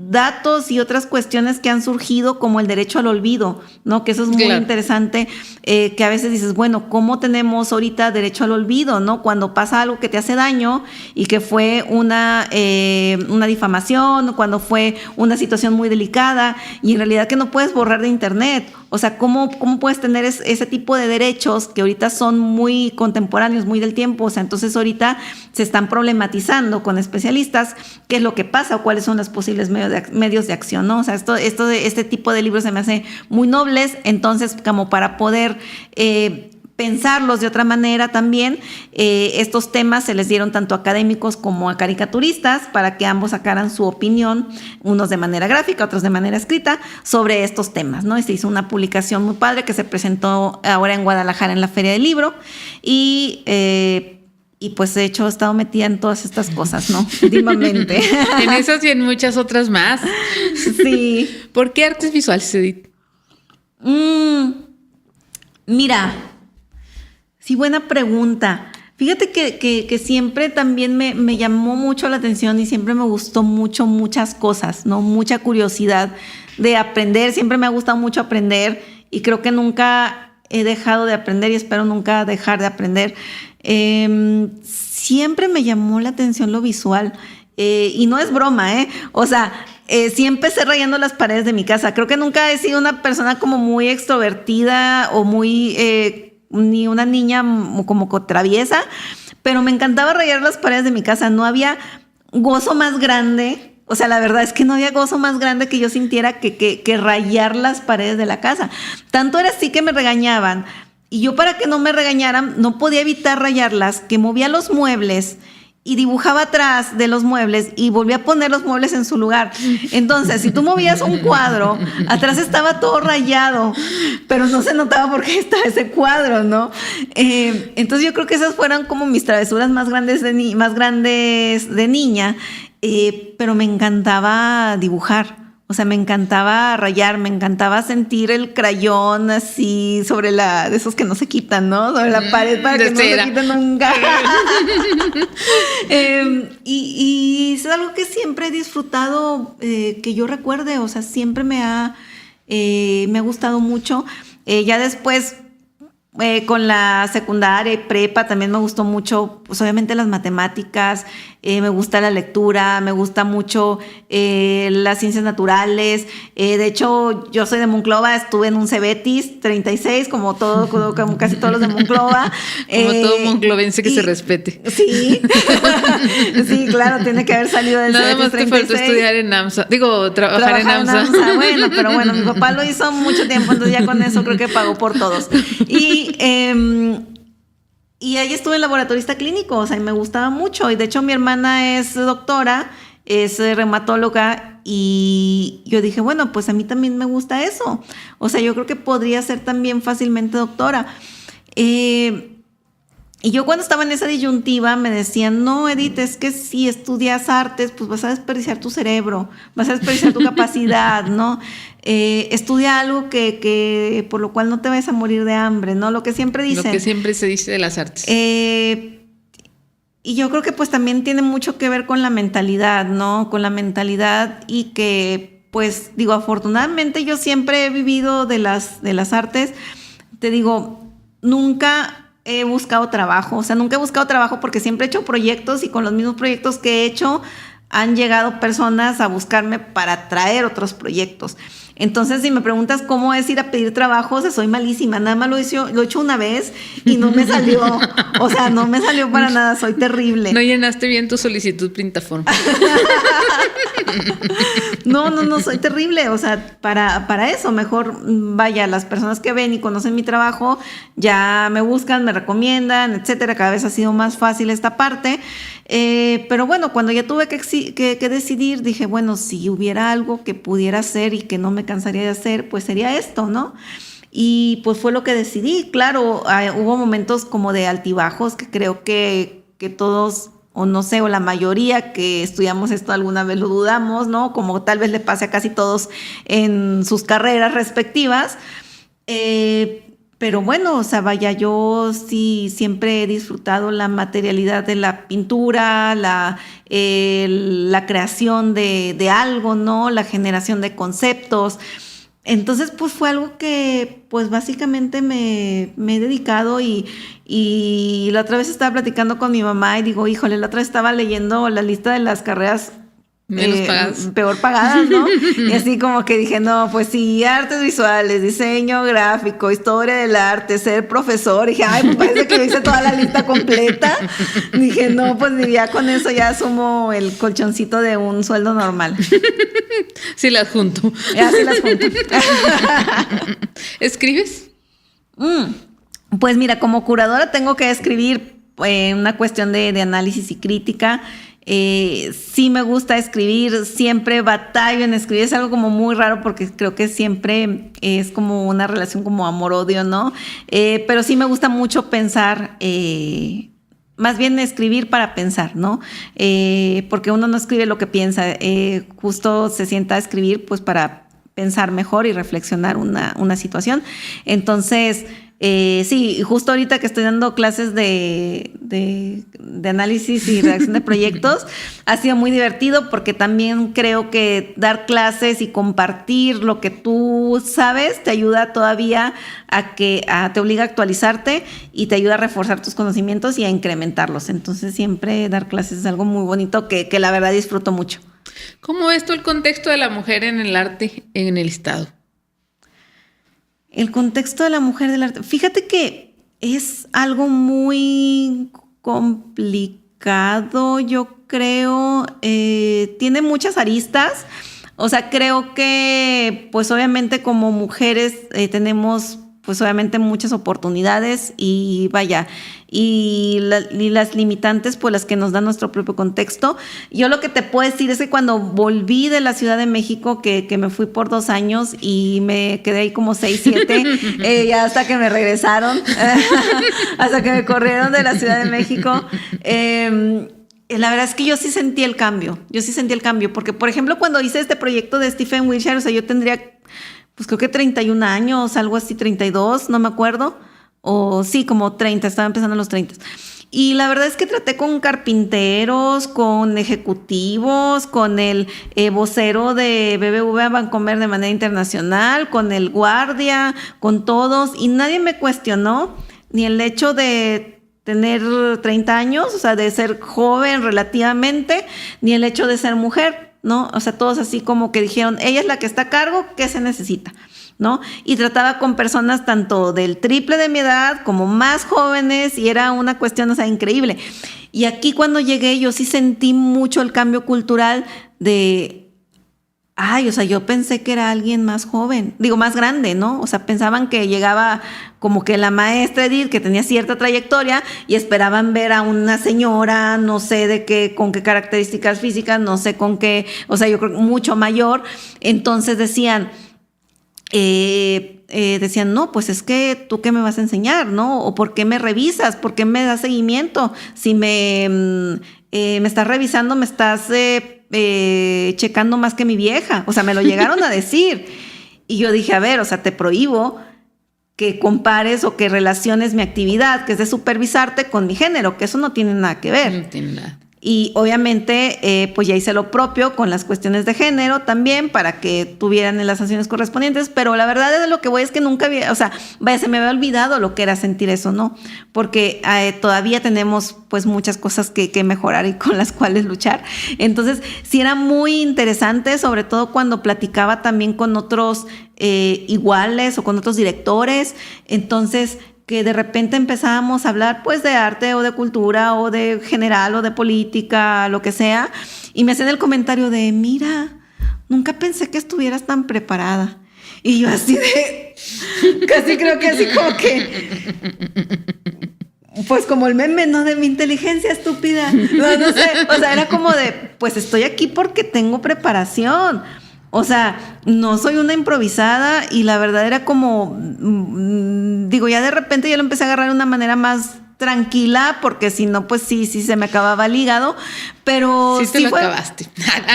datos y otras cuestiones que han surgido, como el derecho al olvido, ¿no? Que eso es muy interesante, que a veces dices, bueno, ¿cómo tenemos ahorita derecho al olvido, ¿no? Cuando pasa algo que te hace daño y que fue una difamación, cuando fue una situación muy delicada, y en realidad que no puedes borrar de internet. O sea, ¿cómo puedes tener ese tipo de derechos que ahorita son muy contemporáneos, muy del tiempo? O sea, entonces ahorita se están problematizando con especialistas qué es lo que pasa o cuáles son los posibles medios de acción, ¿no? O sea, este tipo de libros se me hace muy nobles, entonces como para poder pensarlos de otra manera también, estos temas se les dieron tanto a académicos como a caricaturistas para que ambos sacaran su opinión, unos de manera gráfica, otros de manera escrita, sobre estos temas, ¿no? Y se hizo una publicación muy padre que se presentó ahora en Guadalajara en la Feria del Libro, y pues de hecho he estado metida en todas estas cosas, ¿no? Últimamente. En esas y en muchas otras más. Sí. ¿Por qué artes visuales, Edith? Mira, sí, buena pregunta. Fíjate que siempre también me llamó mucho la atención y siempre me gustó muchas cosas, ¿no? Mucha curiosidad de aprender. Siempre me ha gustado mucho aprender y creo que nunca he dejado de aprender y espero nunca dejar de aprender. Siempre me llamó la atención lo visual, y no es broma, o sea, sí empecé rayando las paredes de mi casa. Creo que nunca he sido una persona como muy extrovertida o ni una niña como traviesa, pero me encantaba rayar las paredes de mi casa. No había gozo más grande. O sea, la verdad es que no había gozo más grande que yo sintiera que rayar las paredes de la casa. Tanto era así que me regañaban. Y yo, para que no me regañaran, no podía evitar rayarlas, que movía los muebles y dibujaba atrás de los muebles y volvía a poner los muebles en su lugar. Entonces, si tú movías un cuadro, atrás estaba todo rayado, pero no se notaba porque estaba ese cuadro, ¿no? Entonces yo creo que esas fueron como mis travesuras más grandes de niña, pero me encantaba dibujar. O sea, me encantaba rayar, me encantaba sentir el crayón así sobre de esos que no se quitan, ¿no? Sobre la pared para que no se quiten nunca. Y es algo que siempre he disfrutado, que yo recuerde. O sea, siempre me ha gustado mucho. Ya después, con la secundaria y prepa, también me gustó mucho, pues obviamente las matemáticas, me gusta la lectura, me gusta mucho las ciencias naturales. De hecho, yo soy de Monclova, estuve en un Cebetis 36, como casi todos los de Monclova. Como todo monclovense que se respete. Sí, sí, claro, tiene que haber salido del Nada Cebetis 36. Nada más te faltó estudiar en AMSA, trabajar en AMSA. Bueno, pero bueno, mi papá lo hizo mucho tiempo, entonces ya con eso creo que pagó por todos. Y y ahí estuve en laboratorista clínico, o sea, y me gustaba mucho. Y de hecho mi hermana es doctora, es reumatóloga, y yo dije, bueno, pues a mí también me gusta eso. O sea, yo creo que podría ser también fácilmente doctora. Y yo cuando estaba en esa disyuntiva me decían, no, Edith, es que si estudias artes, pues vas a desperdiciar tu cerebro, vas a desperdiciar tu capacidad, ¿no? Estudia algo que por lo cual no te vayas a morir de hambre, ¿no? Lo que siempre dicen. Lo que siempre se dice de las artes. Y yo creo que pues también tiene mucho que ver con la mentalidad, ¿no? Con la mentalidad, y que pues digo, afortunadamente yo siempre he vivido de las artes. Te digo, nunca he buscado trabajo, o sea, nunca he buscado trabajo porque siempre he hecho proyectos, y con los mismos proyectos que he hecho han llegado personas a buscarme para traer otros proyectos. Entonces, si me preguntas cómo es ir a pedir trabajo, o sea, soy malísima. Nada más lo he hecho una vez y no me salió. O sea, no me salió para nada, soy terrible. No llenaste bien tu solicitud Printaform. No, soy terrible. O sea, para eso, mejor vaya, las personas que ven y conocen mi trabajo ya me buscan, me recomiendan, etcétera. Cada vez ha sido más fácil esta parte. Pero bueno, cuando ya tuve que decidir, dije, bueno, si hubiera algo que pudiera hacer y que no me cansaría de hacer, pues sería esto, ¿no? Y pues fue lo que decidí. Claro, hubo momentos como de altibajos que creo que todos, o no sé, o la mayoría que estudiamos esto alguna vez lo dudamos, ¿no? Como tal vez le pase a casi todos en sus carreras respectivas. Pero bueno, o sea, vaya, yo sí siempre he disfrutado la materialidad de la pintura, la creación de algo, ¿no? La generación de conceptos. Entonces, pues fue algo que, pues básicamente me he dedicado, y la otra vez estaba platicando con mi mamá y digo, híjole, la otra vez estaba leyendo la lista de las carreras menos pagadas, peor pagadas, ¿no? Y así como que dije, no, pues sí, artes visuales, diseño gráfico, historia del arte, ser profesor. Y dije, ay, pues parece que hice toda la lista completa. Dije, no, pues ya con eso ya asumo el colchoncito de un sueldo normal. Sí las junto. Ya sí las junto. ¿Escribes? Pues mira, como curadora tengo que escribir una cuestión de análisis y crítica. Sí me gusta escribir, siempre batallo en escribir, es algo como muy raro porque creo que siempre es como una relación como amor-odio, ¿no? Pero sí me gusta mucho pensar, más bien escribir para pensar, ¿no? Porque uno no escribe lo que piensa, justo se sienta a escribir pues para pensar mejor y reflexionar una situación. Entonces, sí, justo ahorita que estoy dando clases de análisis y redacción de proyectos, ha sido muy divertido porque también creo que dar clases y compartir lo que tú sabes te ayuda todavía te obliga a actualizarte y te ayuda a reforzar tus conocimientos y a incrementarlos. Entonces siempre dar clases es algo muy bonito que la verdad disfruto mucho. ¿Cómo ves tú el contexto de la mujer en el arte en el estado? El contexto de la mujer del arte. Fíjate que es algo muy complicado, yo creo. Tiene muchas aristas. O sea, creo que, pues obviamente como mujeres tenemos, pues obviamente muchas oportunidades y vaya, y las limitantes, pues las que nos da nuestro propio contexto. Yo lo que te puedo decir es que cuando volví de la Ciudad de México, que me fui por 2 años y me quedé ahí como 6, 7, ya hasta que me regresaron, hasta que me corrieron de la Ciudad de México. La verdad es que yo sí sentí el cambio, porque por ejemplo cuando hice este proyecto de Stephen Wilshire, o sea, yo tendría, pues creo que 31 años, algo así, 32, no me acuerdo. O sí, como 30, estaba empezando en los 30. Y la verdad es que traté con carpinteros, con ejecutivos, con el vocero de BBVA Bancomer de manera internacional, con el guardia, con todos. Y nadie me cuestionó ni el hecho de tener 30 años, o sea, de ser joven relativamente, ni el hecho de ser mujer, ¿no? O sea, todos así como que dijeron, ella es la que está a cargo, ¿qué se necesita?, ¿no? Y trataba con personas tanto del triple de mi edad como más jóvenes y era una cuestión, o sea, increíble. Y aquí cuando llegué yo sí sentí mucho el cambio cultural de ay, o sea, yo pensé que era alguien más joven, digo, más grande, ¿no? O sea, pensaban que llegaba como que la maestra Edith, que tenía cierta trayectoria, y esperaban ver a una señora, no sé de qué, con qué características físicas, no sé con qué, o sea, yo creo que mucho mayor. Entonces decían, no, pues es que tú qué me vas a enseñar, ¿no? O por qué me revisas, por qué me das seguimiento, si me estás revisando, me estás checando más que mi vieja, o sea, me lo llegaron a decir. Y yo dije, a ver, o sea, te prohíbo que compares o que relaciones mi actividad, que es de supervisarte, con mi género, que eso no tiene nada que ver. No tiene nada. Y obviamente, pues ya hice lo propio con las cuestiones de género también para que tuvieran las sanciones correspondientes, pero la verdad de lo que voy es que nunca había, o sea, vaya, se me había olvidado lo que era sentir eso, ¿no? Porque todavía tenemos pues muchas cosas que mejorar y con las cuales luchar. Entonces, sí era muy interesante, sobre todo cuando platicaba también con otros iguales o con otros directores. Entonces, que de repente empezábamos a hablar pues de arte o de cultura o de general o de política, lo que sea, y me hacían el comentario de, mira, nunca pensé que estuvieras tan preparada. Y yo así de, casi creo que así como que, pues como el meme, ¿no? De mi inteligencia estúpida. No sé, o sea, era como de, pues estoy aquí porque tengo preparación. O sea, no soy una improvisada y la verdad era como, digo, ya de repente yo lo empecé a agarrar de una manera más tranquila, porque si no, pues sí se me acababa el hígado, pero sí te lo acabaste.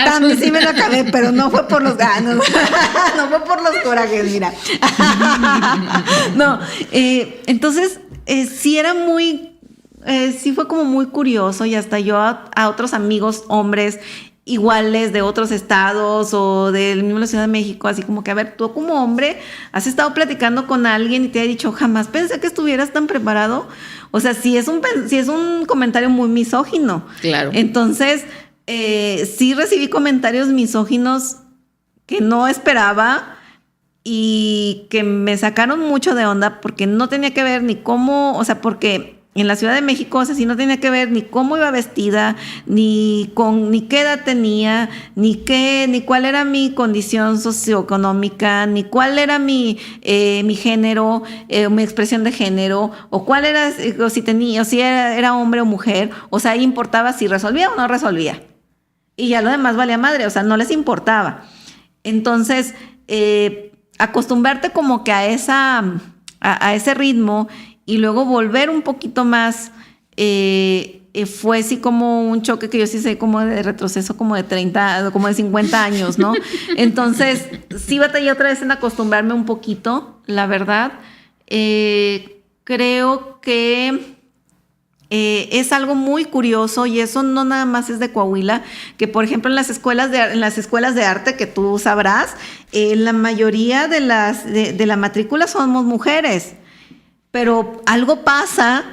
También sí me lo acabé, pero no fue por los ganos, no fue por los corajes, mira. No, entonces sí era muy, sí fue como muy curioso y hasta yo a otros amigos hombres iguales de otros estados o del mismo la Ciudad de México, así como que, a ver, tú como hombre has estado platicando con alguien y te ha dicho, jamás pensé que estuvieras tan preparado. O sea, sí es un comentario muy misógino. Claro. Entonces, sí recibí comentarios misóginos que no esperaba y que me sacaron mucho de onda porque no tenía que ver ni cómo, o sea, porque en la Ciudad de México, o sea, sí no tenía que ver ni cómo iba vestida, ni qué edad tenía, ni cuál era mi condición socioeconómica, ni cuál era mi género, mi expresión de género, o cuál era, o si era hombre o mujer. O sea, ahí importaba si resolvía o no resolvía. Y ya lo demás valía madre, o sea, no les importaba. Entonces, acostumbrarte como que a ese ritmo y luego volver un poquito más, fue así como un choque que yo sí sé como de retroceso como de 30, como de 50 años, ¿no? Entonces, sí batallé otra vez en acostumbrarme un poquito, la verdad. Creo que es algo muy curioso y eso no nada más es de Coahuila, que por ejemplo en las escuelas de arte, que tú sabrás, la mayoría de la matrícula somos mujeres. Pero algo pasa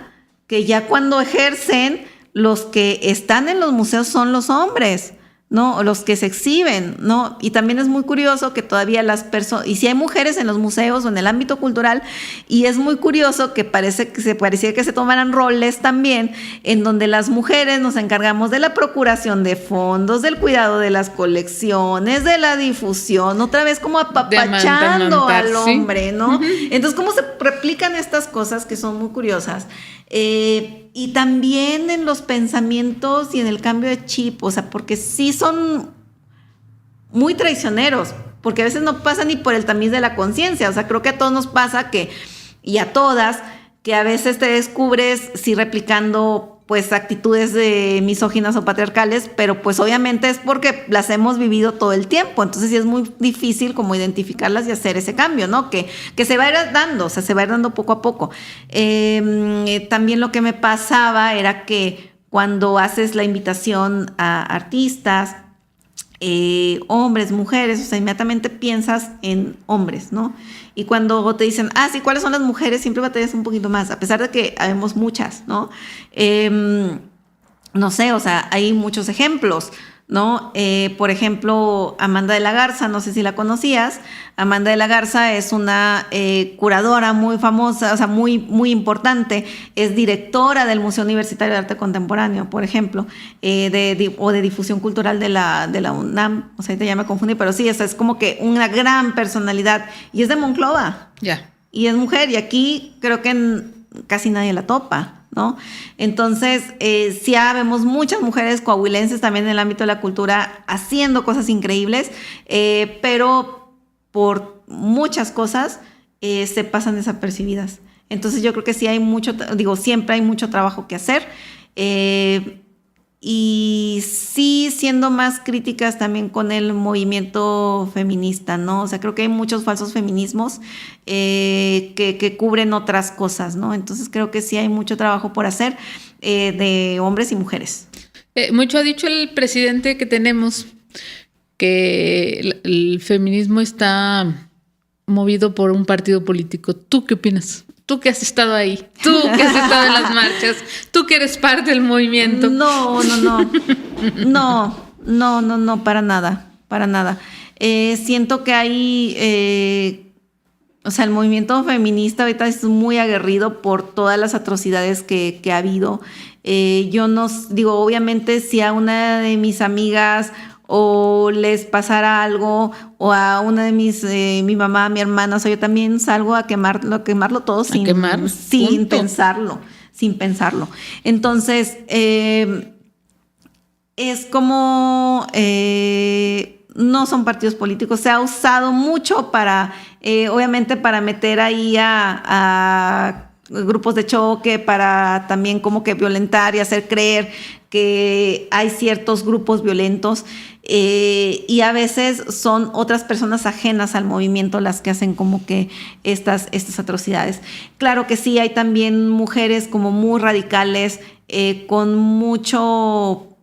que ya cuando ejercen, los que están en los museos son los hombres, ¿no? Los que se exhiben, ¿no? Y también es muy curioso que todavía las personas, y si hay mujeres en los museos o en el ámbito cultural, y es muy curioso que parecía que se tomaran roles también, en donde las mujeres nos encargamos de la procuración de fondos, del cuidado de las colecciones, de la difusión, otra vez como apapachando al hombre, ¿no? Uh-huh. Entonces, ¿cómo se replican estas cosas que son muy curiosas? Y también en los pensamientos y en el cambio de chip, o sea, porque sí son muy traicioneros, porque a veces no pasa ni por el tamiz de la conciencia. O sea, creo que a todos nos pasa y a todas, que a veces te descubres sí replicando pues actitudes misóginas o patriarcales, pero pues obviamente es porque las hemos vivido todo el tiempo. Entonces sí es muy difícil como identificarlas y hacer ese cambio, ¿no? Que se va a ir dando, o sea, se va a ir dando poco a poco. También lo que me pasaba era que cuando haces la invitación a artistas, hombres, mujeres, o sea, inmediatamente piensas en hombres, ¿no? Y cuando te dicen, sí, ¿cuáles son las mujeres? Siempre batallas un poquito más, a pesar de que habemos muchas, ¿no? No sé, o sea, hay muchos ejemplos, ¿no? Por ejemplo, Amanda de la Garza, no sé si la conocías. Amanda de la Garza es una curadora muy famosa, o sea, muy, muy importante. Es directora del Museo Universitario de Arte Contemporáneo, por ejemplo, o de difusión cultural de la UNAM. O sea, ya me confundí, pero sí, es como que una gran personalidad. Y es de Monclova. Ya. Y es mujer, y aquí creo que casi nadie la topa, ¿no? Entonces, sí vemos muchas mujeres coahuilenses también en el ámbito de la cultura haciendo cosas increíbles, pero por muchas cosas se pasan desapercibidas. Entonces, yo creo que sí hay siempre hay mucho trabajo que hacer. Y sí, siendo más críticas también con el movimiento feminista, ¿no? O sea, creo que hay muchos falsos feminismos que cubren otras cosas, ¿no? Entonces creo que sí hay mucho trabajo por hacer de hombres y mujeres. Mucho ha dicho el presidente que tenemos que el feminismo está movido por un partido político. ¿Tú qué opinas? Tú que has estado ahí, tú que has estado en las marchas, tú que eres parte del movimiento. No, para nada. Siento que hay, o sea, el movimiento feminista ahorita es muy aguerrido por todas las atrocidades que ha habido. Yo no digo, obviamente, si a una de mis amigas o les pasara algo, o a una de mi mamá, mi hermana, o sea, yo también salgo a quemarlo todo sin pensarlo. Entonces, es como no son partidos políticos, se ha usado mucho para, obviamente, para meter ahí a grupos de choque, para también como que violentar y hacer creer que hay ciertos grupos violentos, y a veces son otras personas ajenas al movimiento las que hacen como que estas atrocidades. Claro que sí, hay también mujeres como muy radicales, con mucho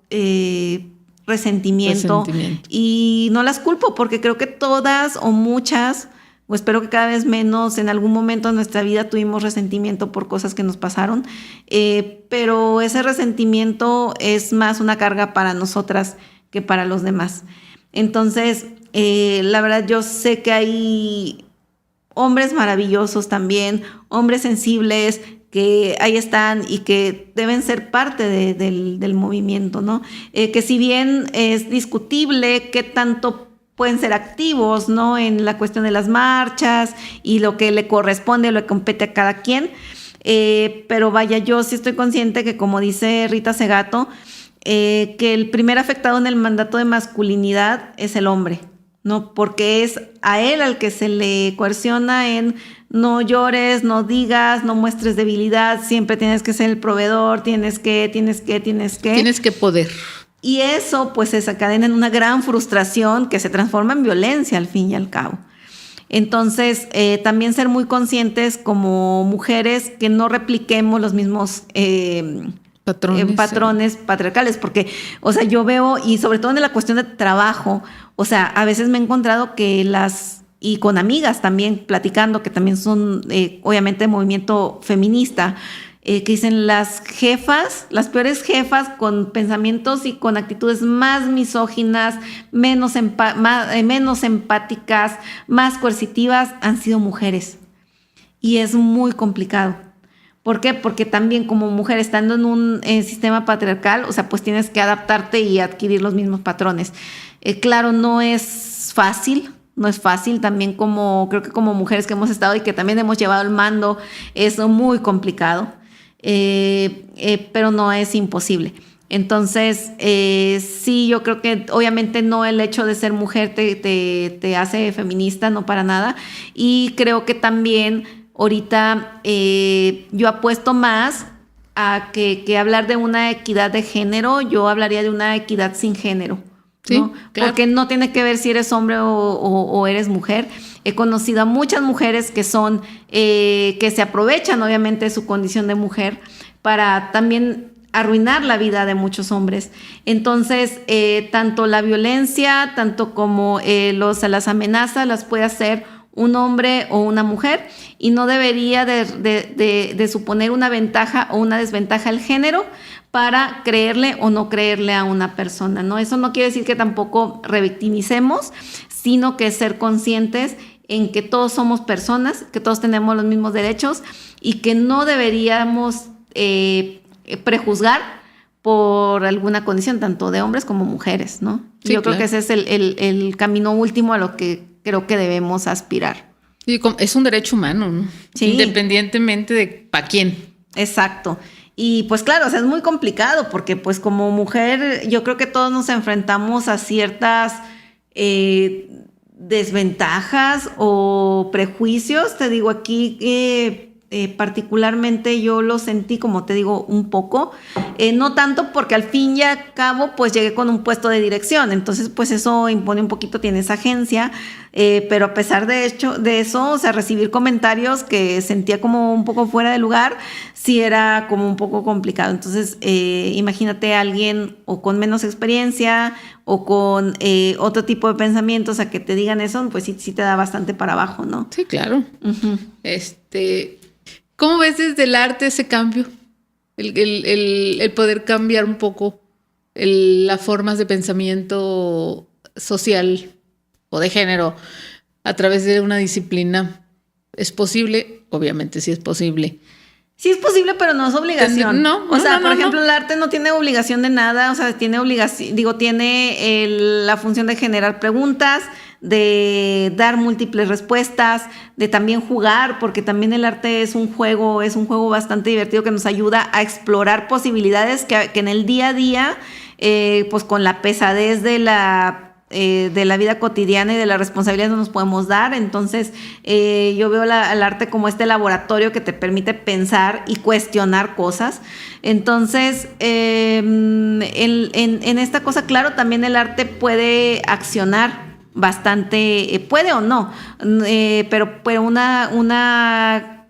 resentimiento, y no las culpo porque creo que todas o muchas, o espero que cada vez menos, en algún momento de nuestra vida tuvimos resentimiento por cosas que nos pasaron, pero ese resentimiento es más una carga para nosotras que para los demás. Entonces, la verdad, yo sé que hay hombres maravillosos también, hombres sensibles que ahí están y que deben ser parte del movimiento, ¿no? Que si bien es discutible qué tanto pueden ser activos, ¿no?, en la cuestión de las marchas y lo que le corresponde, lo que compete a cada quien, pero vaya, yo sí estoy consciente que, como dice Rita Segato, que el primer afectado en el mandato de masculinidad es el hombre, ¿no? Porque es a él al que se le coerciona en no llores, no digas, no muestres debilidad, siempre tienes que ser el proveedor, tienes que poder. Y eso pues se desencadena en una gran frustración que se transforma en violencia al fin y al cabo. Entonces, también ser muy conscientes como mujeres que no repliquemos los mismos patrones patriarcales, porque, o sea, yo veo, y sobre todo en la cuestión de trabajo, o sea, a veces me he encontrado que y con amigas también platicando, que también son obviamente de movimiento feminista, que dicen las peores jefas con pensamientos y con actitudes más misóginas, menos empáticas, más coercitivas, han sido mujeres. Y es muy complicado. ¿Por qué? Porque también como mujer, estando en un sistema patriarcal, o sea, pues tienes que adaptarte y adquirir los mismos patrones. Claro, no es fácil. También creo que como mujeres que hemos estado y que también hemos llevado el mando, es muy complicado. Pero no es imposible. Entonces, sí, yo creo que obviamente no el hecho de ser mujer te hace feminista, no para nada. Y creo que también ahorita yo apuesto más a que hablar de una equidad de género, yo hablaría de una equidad sin género. Sí, ¿no? Claro. Porque no tiene que ver si eres hombre o eres mujer. He conocido a muchas mujeres que se aprovechan obviamente de su condición de mujer para también arruinar la vida de muchos hombres. Entonces, tanto la violencia, tanto como las amenazas, las puede hacer un hombre o una mujer, y no debería de suponer una ventaja o una desventaja el género para creerle o no creerle a una persona, ¿no? Eso no quiere decir que tampoco revictimicemos, sino que ser conscientes en que todos somos personas, que todos tenemos los mismos derechos y que no deberíamos prejuzgar por alguna condición, tanto de hombres como mujeres, ¿no? Sí, yo creo claro. que ese es el camino último a lo que creo que debemos aspirar. Y es un derecho humano, ¿no? Sí. Independientemente de para quién. Exacto. Y pues claro, o sea, es muy complicado porque pues como mujer yo creo que todos nos enfrentamos a ciertas desventajas o prejuicios. Te digo, aquí particularmente yo lo sentí, como te digo, un poco, no tanto porque al fin y al cabo pues llegué con un puesto de dirección, entonces pues eso impone un poquito, tienes agencia, pero a pesar de eso, o sea, recibir comentarios que sentía como un poco fuera de lugar, sí era como un poco complicado. Entonces imagínate a alguien o con menos experiencia o con otro tipo de pensamientos a que te digan eso, pues sí te da bastante para abajo, ¿no? Sí, claro. Uh-huh. ¿Cómo ves desde el arte ese cambio? El poder cambiar un poco las formas de pensamiento social o de género a través de una disciplina. ¿Es posible? Obviamente sí es posible. Sí es posible, pero no es obligación. Por ejemplo, el arte no tiene obligación de nada, o sea, tiene la función de generar preguntas, de dar múltiples respuestas, de también jugar, porque también el arte es un juego bastante divertido que nos ayuda a explorar posibilidades que en el día a día, pues con la pesadez de la vida cotidiana y de las responsabilidades no nos podemos dar. Entonces yo veo al arte como este laboratorio que te permite pensar y cuestionar cosas. Entonces en esta cosa, claro, también el arte puede accionar bastante, puede o no, pero una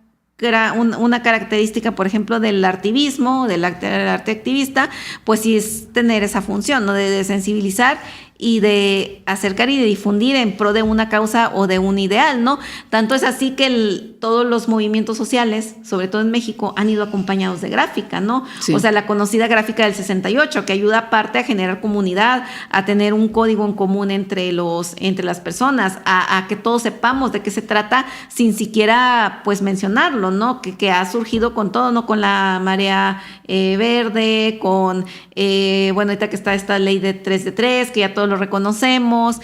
característica, por ejemplo, del artivismo, del arte activista, pues sí es tener esa función, ¿no? De sensibilizar y de acercar y de difundir en pro de una causa o de un ideal, ¿no? Tanto es así que todos los movimientos sociales, sobre todo en México, han ido acompañados de gráfica, ¿no? Sí. O sea, la conocida gráfica del 68, que ayuda aparte a generar comunidad, a tener un código en común entre las personas, a que todos sepamos de qué se trata sin siquiera, pues, mencionarlo, ¿no? Que ha surgido con todo, ¿no? Con la marea verde, con, bueno, ahorita que está esta ley de 3 de 3, que ya todos lo reconocemos,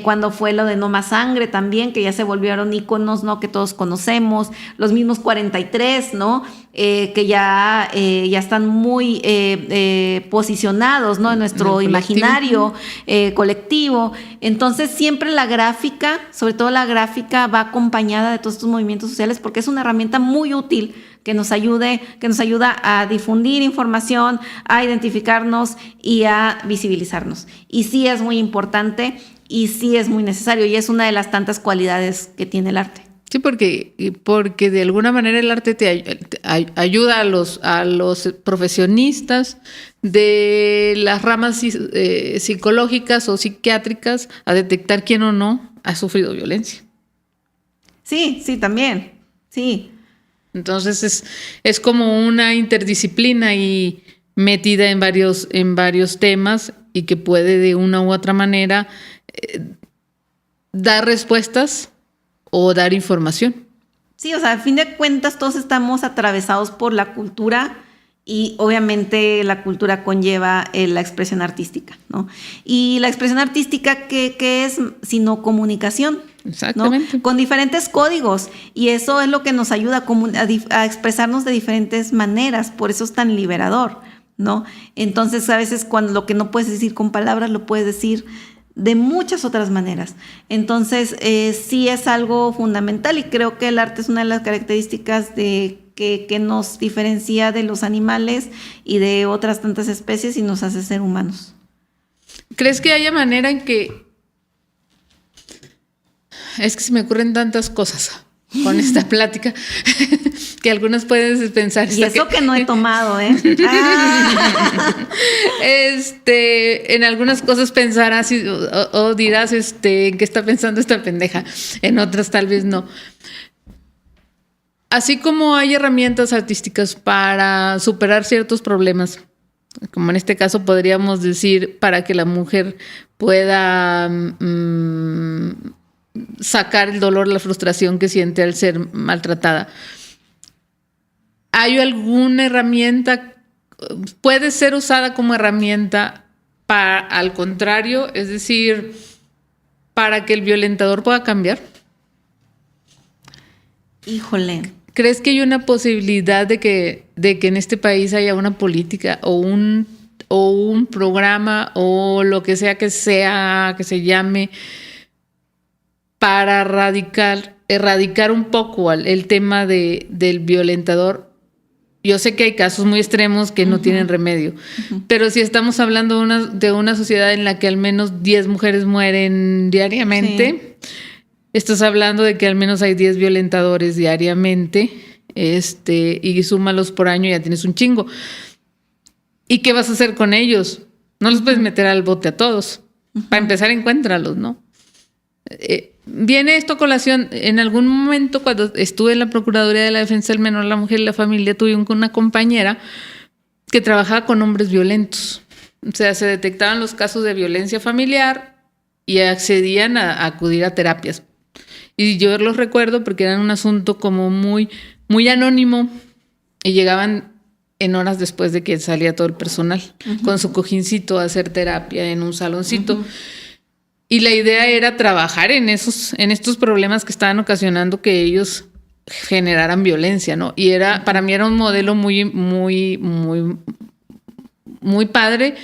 cuando fue lo de No Más Sangre también, que ya se volvieron íconos, ¿no? Que todos conocemos, los mismos 43, ¿no? Que ya están muy posicionados, ¿no? En nuestro imaginario colectivo. Entonces siempre la gráfica, sobre todo la gráfica, va acompañada de todos estos movimientos sociales porque es una herramienta muy útil que nos ayuda a difundir información, a identificarnos y a visibilizarnos. Y sí es muy importante y sí es muy necesario y es una de las tantas cualidades que tiene el arte. Sí, porque de alguna manera el arte te ayuda a los profesionistas de las ramas psicológicas o psiquiátricas a detectar quién o no ha sufrido violencia. Sí, también, sí. Entonces es como una interdisciplina y metida en varios temas y que puede de una u otra manera dar respuestas o dar información. Sí, o sea, a fin de cuentas todos estamos atravesados por la cultura y obviamente la cultura conlleva la expresión artística, ¿no? Y la expresión artística, ¿qué es sino comunicación? Exactamente. ¿No? Con diferentes códigos y eso es lo que nos ayuda a expresarnos de diferentes maneras, por eso es tan liberador, ¿no? Entonces a veces cuando lo que no puedes decir con palabras lo puedes decir de muchas otras maneras. Entonces sí es algo fundamental y creo que el arte es una de las características que nos diferencia de los animales y de otras tantas especies y nos hace ser humanos. ¿Crees que haya manera en que... Es que se me ocurren tantas cosas. con esta plática, que algunas pueden pensar. Y eso que no he tomado, ¿eh? En algunas cosas pensarás o dirás, ¿en qué está pensando esta pendeja? En otras tal vez no. Así como hay herramientas artísticas para superar ciertos problemas, como en este caso podríamos decir, para que la mujer pueda sacar el dolor, la frustración que siente al ser maltratada. ¿Hay alguna herramienta? ¿Puede ser usada como herramienta para, al contrario, es decir, para que el violentador pueda cambiar? Híjole. ¿Crees que hay una posibilidad de que en este país haya una política o un programa o lo que sea que se llame para erradicar un poco el tema del violentador? Yo sé que hay casos muy extremos que no tienen remedio, pero si estamos hablando de una sociedad en la que al menos 10 mujeres mueren diariamente, estás hablando de que al menos hay 10 violentadores diariamente, y súmalos por año, ya tienes un chingo. ¿Y qué vas a hacer con ellos? No los puedes meter al bote a todos. Para empezar, encuéntralos, ¿no? Viene esto a colación. En algún momento, cuando estuve en la Procuraduría de la Defensa del Menor, la Mujer y la Familia, tuve una compañera que trabajaba con hombres violentos. O sea, se detectaban los casos de violencia familiar y accedían a acudir a terapias. Y yo los recuerdo porque eran un asunto como muy, muy anónimo y llegaban en horas después de que salía todo el personal con su cojincito a hacer terapia en un saloncito. Y la idea era trabajar en estos problemas que estaban ocasionando que ellos generaran violencia, ¿no? Y para mí era un modelo muy, muy, muy, muy padre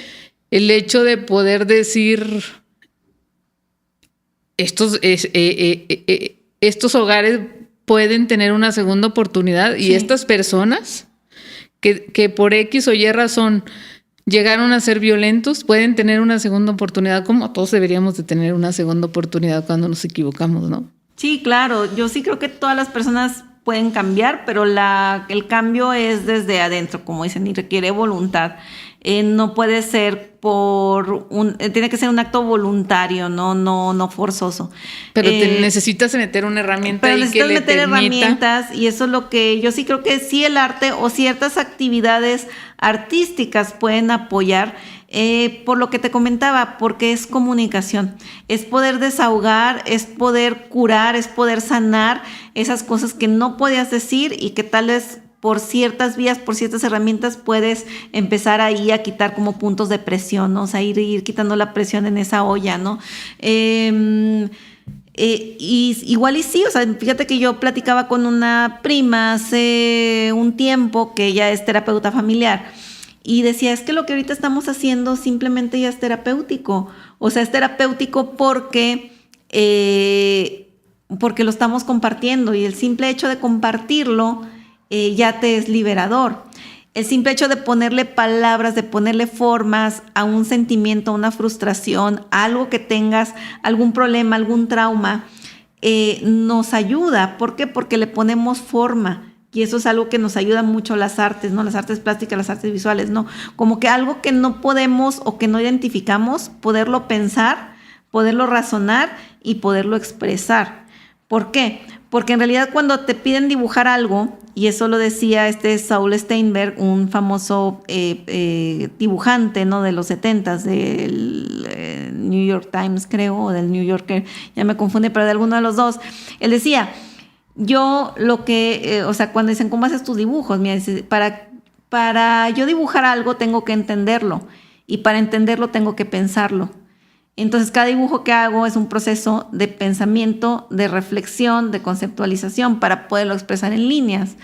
el hecho de poder decir estos hogares pueden tener una segunda oportunidad y estas personas que por X o Y razón llegaron a ser violentos pueden tener una segunda oportunidad, como todos deberíamos de tener una segunda oportunidad cuando nos equivocamos, ¿no? Sí, claro. Yo sí creo que todas las personas pueden cambiar, pero el cambio es desde adentro, como dicen, y requiere voluntad. No puede ser tiene que ser un acto voluntario, no forzoso. Pero necesitas meter una herramienta y que le permita. Herramientas, y eso es lo que yo sí creo que sí el arte o ciertas actividades artísticas pueden apoyar. Por lo que te comentaba, porque es comunicación, es poder desahogar, es poder curar, es poder sanar esas cosas que no podías decir y que tal vez por ciertas vías, por ciertas herramientas puedes empezar ahí a quitar como puntos de presión, ¿no? O sea, ir quitando la presión en esa olla, ¿no? Y igual y sí, o sea, fíjate que yo platicaba con una prima hace un tiempo que ella es terapeuta familiar y decía, es que lo que ahorita estamos haciendo simplemente ya es terapéutico, o sea, es terapéutico porque lo estamos compartiendo y el simple hecho de compartirlo ya te es liberador. El simple hecho de ponerle palabras, de ponerle formas a un sentimiento, a una frustración, a algo que tengas, algún problema, algún trauma, nos ayuda. ¿Por qué? Porque le ponemos forma. Y eso es algo que nos ayuda mucho las artes, ¿no? Las artes plásticas, las artes visuales, ¿no? Como que algo que no podemos o que no identificamos, poderlo pensar, poderlo razonar y poderlo expresar. ¿Por qué? Porque en realidad cuando te piden dibujar algo, y eso lo decía Saul Steinberg, un famoso dibujante, ¿no? De los 70s, del New York Times, creo, o del New Yorker, ya me confunde, pero de alguno de los dos. Él decía, yo lo que, o sea, cuando dicen, ¿cómo haces tus dibujos? Mira, dice, para yo dibujar algo tengo que entenderlo, y para entenderlo tengo que pensarlo. Entonces, cada dibujo que hago es un proceso de pensamiento, de reflexión, de conceptualización para poderlo expresar en líneas.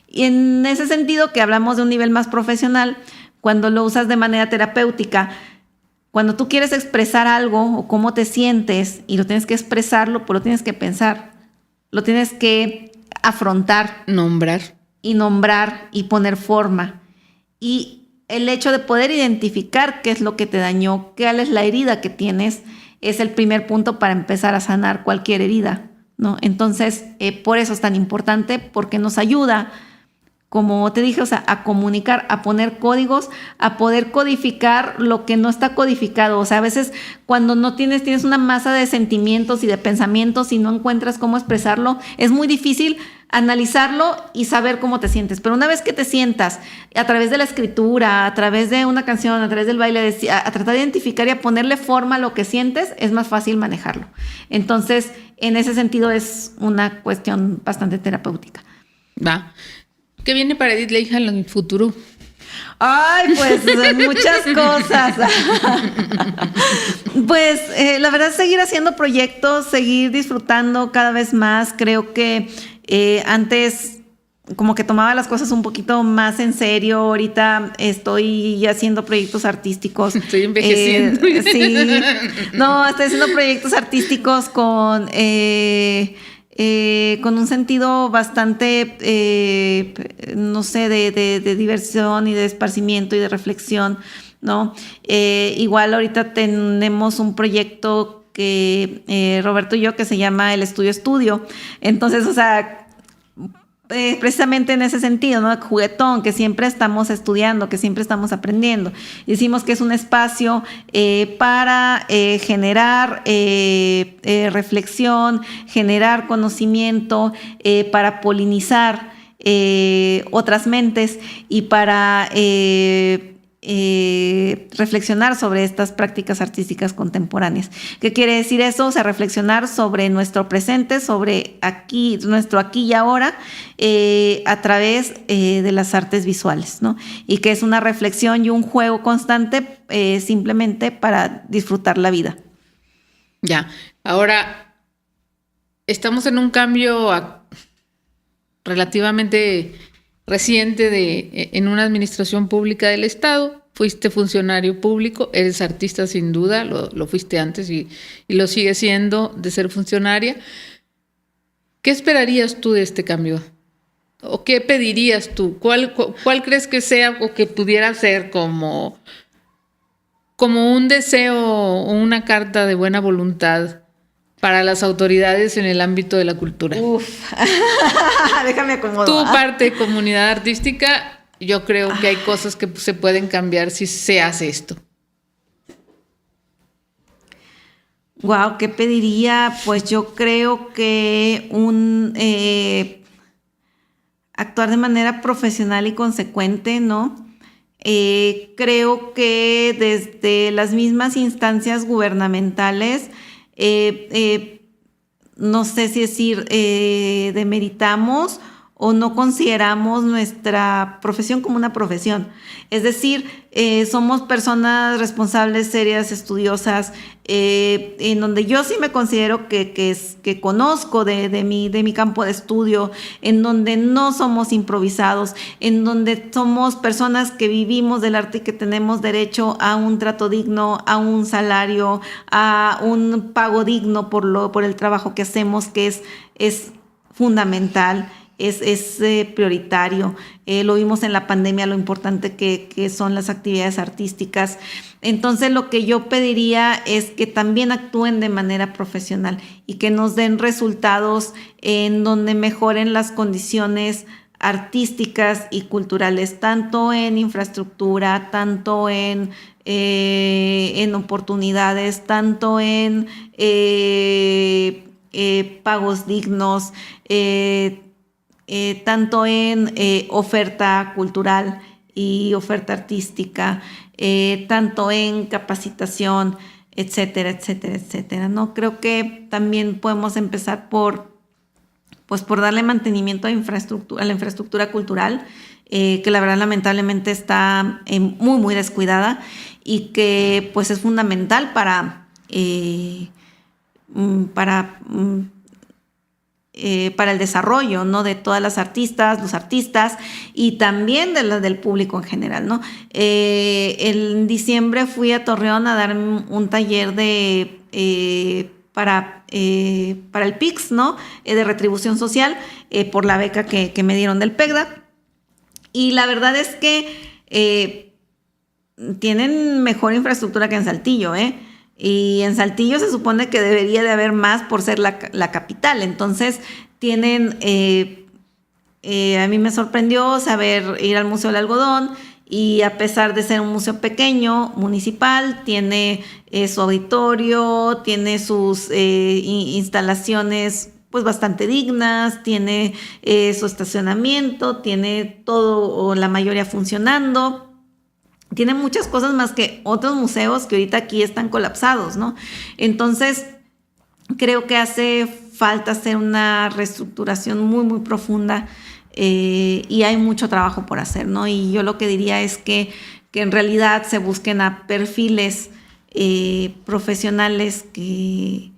Y en ese sentido, que hablamos de un nivel más profesional, cuando lo usas de manera terapéutica, cuando tú quieres expresar algo o cómo te sientes y lo tienes que expresarlo, pues lo tienes que pensar, lo tienes que afrontar. Nombrar Y poner forma. Y el hecho de poder identificar qué es lo que te dañó, cuál es la herida que tienes, es el primer punto para empezar a sanar cualquier herida, ¿no? Entonces, por eso es tan importante, porque nos ayuda, como te dije, o sea, a comunicar, a poner códigos, a poder codificar lo que no está codificado. O sea, a veces cuando no tienes una masa de sentimientos y de pensamientos y no encuentras cómo expresarlo, es muy difícil analizarlo y saber cómo te sientes. Pero una vez que te sientas a través de la escritura, a través de una canción, a través del baile, a tratar de identificar y a ponerle forma a lo que sientes, es más fácil manejarlo. Entonces, en ese sentido es una cuestión bastante terapéutica. Va. ¿Qué viene para Edith Leija en el futuro? Ay, pues muchas cosas. Pues la verdad es seguir haciendo proyectos, seguir disfrutando cada vez más. Creo que antes como que tomaba las cosas un poquito más en serio. Ahorita estoy haciendo proyectos artísticos. Estoy envejeciendo. Sí. No, estoy haciendo proyectos artísticos con un sentido bastante, no sé, de diversión y de esparcimiento y de reflexión, ¿no? Igual ahorita tenemos un proyecto que Roberto y yo, que se llama El Estudio. Entonces, o sea, precisamente en ese sentido, ¿no? Juguetón, que siempre estamos estudiando, que siempre estamos aprendiendo. Decimos que es un espacio para generar reflexión, generar conocimiento, para polinizar otras mentes y para reflexionar sobre estas prácticas artísticas contemporáneas. ¿Qué quiere decir eso? O sea, reflexionar sobre nuestro presente, sobre nuestro aquí y ahora, a través de las artes visuales, ¿no? Y que es una reflexión y un juego constante, simplemente para disfrutar la vida. Ya, ahora estamos en un cambio relativamente reciente en una administración pública del Estado. Fuiste funcionario público, eres artista sin duda, lo fuiste antes y lo sigues siendo de ser funcionaria. ¿Qué esperarías tú de este cambio? ¿O qué pedirías tú? ¿Cuál crees que sea o que pudiera ser como un deseo o una carta de buena voluntad para las autoridades en el ámbito de la cultura? Déjame acomodar. Tu parte de comunidad artística, yo creo que hay cosas que se pueden cambiar si se hace esto. Wow, ¿qué pediría? Pues yo creo que actuar de manera profesional y consecuente, ¿no? Creo que desde las mismas instancias gubernamentales, no sé si decir demeritamos o no consideramos nuestra profesión como una profesión. Es decir, somos personas responsables, serias, estudiosas, en donde yo sí me considero que conozco de mi campo de estudio, en donde no somos improvisados, en donde somos personas que vivimos del arte y que tenemos derecho a un trato digno, a un salario, a un pago digno por el trabajo que hacemos, que es fundamental. Es prioritario. Lo vimos en la pandemia, lo importante que son las actividades artísticas. Entonces, lo que yo pediría es que también actúen de manera profesional y que nos den resultados en donde mejoren las condiciones artísticas y culturales, tanto en infraestructura, tanto en oportunidades, tanto en pagos dignos, tanto en oferta cultural y oferta artística, tanto en capacitación, etcétera, etcétera, etcétera, ¿no? Creo que también podemos empezar por darle mantenimiento a la infraestructura cultural, que la verdad lamentablemente está muy, muy descuidada y que pues es fundamental para el desarrollo, ¿no? De todas las artistas, los artistas y también del público en general, ¿no? En diciembre fui a Torreón a dar un taller para el PIX, ¿no? De retribución social, por la beca que me dieron del PECDA. Y la verdad es que tienen mejor infraestructura que en Saltillo, Y en Saltillo se supone que debería de haber más por ser la capital. Entonces tienen, a mí me sorprendió ir al Museo del Algodón, y a pesar de ser un museo pequeño, municipal, tiene su auditorio, tiene sus instalaciones pues bastante dignas, tiene su estacionamiento, tiene todo o la mayoría funcionando. Tiene muchas cosas más que otros museos que ahorita aquí están colapsados, ¿no? Entonces, creo que hace falta hacer una reestructuración muy, muy profunda, y hay mucho trabajo por hacer, ¿no? Y yo lo que diría es que en realidad se busquen a perfiles profesionales que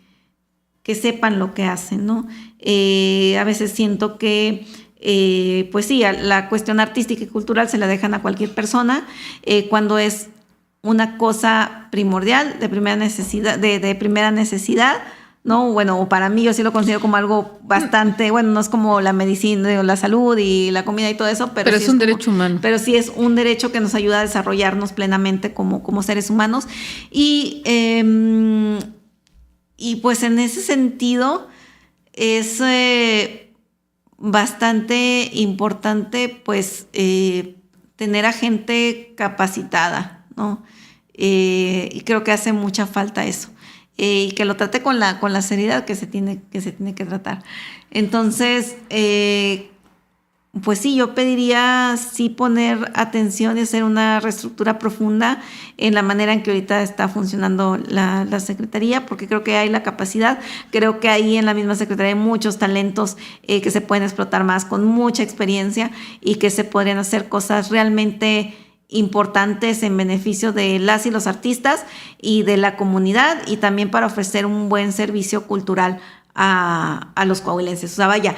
sepan lo que hacen, ¿no? A veces siento que pues sí, la cuestión artística y cultural se la dejan a cualquier persona cuando es una cosa primordial, de primera necesidad, de primera necesidad, ¿no? Bueno, o para mí yo sí lo considero como algo bastante, bueno, no es como la medicina o la salud y la comida y todo eso, pero sí es un derecho humano. Pero sí es un derecho que nos ayuda a desarrollarnos plenamente como seres humanos. Y pues en ese sentido es bastante importante pues tener a gente capacitada, ¿no? Y creo que hace mucha falta eso. Y que lo trate con la seriedad que se tiene que tratar. Entonces, pues sí, yo pediría sí poner atención y hacer una reestructura profunda en la manera en que ahorita está funcionando la Secretaría, porque creo que hay la capacidad, creo que ahí en la misma Secretaría hay muchos talentos que se pueden explotar más, con mucha experiencia, y que se podrían hacer cosas realmente importantes en beneficio de las y los artistas y de la comunidad, y también para ofrecer un buen servicio cultural a los coahuilenses. O sea, vaya,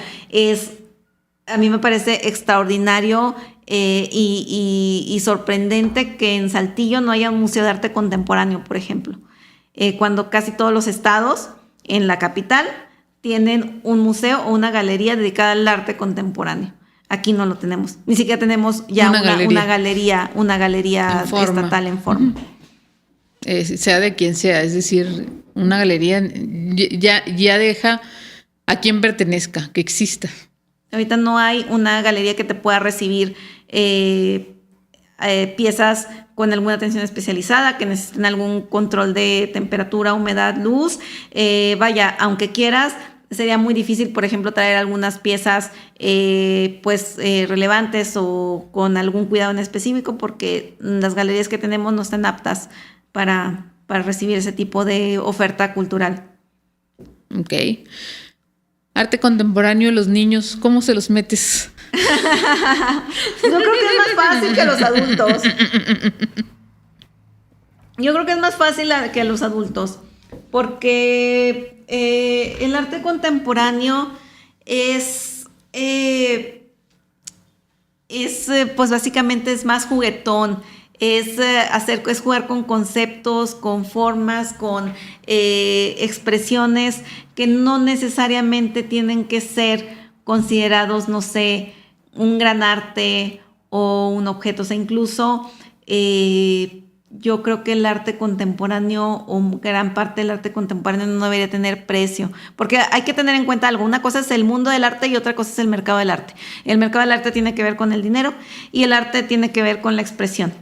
a mí me parece extraordinario y sorprendente que en Saltillo no haya un museo de arte contemporáneo, por ejemplo, cuando casi todos los estados en la capital tienen un museo o una galería dedicada al arte contemporáneo. Aquí no lo tenemos. Ni siquiera tenemos ya una galería estatal en forma. Sea de quien sea, es decir, una galería ya deja a quien pertenezca, que exista. Ahorita no hay una galería que te pueda recibir piezas con alguna atención especializada, que necesiten algún control de temperatura, humedad, luz. Vaya, aunque quieras, sería muy difícil, por ejemplo, traer algunas piezas relevantes o con algún cuidado en específico, porque las galerías que tenemos no están aptas para recibir ese tipo de oferta cultural. Ok. Arte contemporáneo, los niños, ¿cómo se los metes? Yo creo que es más fácil que los adultos. Yo creo que es más fácil que los adultos, porque el arte contemporáneo es pues básicamente es más juguetón, es jugar con conceptos, con formas, con expresiones que no necesariamente tienen que ser considerados, no sé, un gran arte o un objeto. O sea, incluso yo creo que el arte contemporáneo, o gran parte del arte contemporáneo, no debería tener precio, porque hay que tener en cuenta algo. Una cosa es el mundo del arte y otra cosa es el mercado del arte. El mercado del arte tiene que ver con el dinero y el arte tiene que ver con la expresión,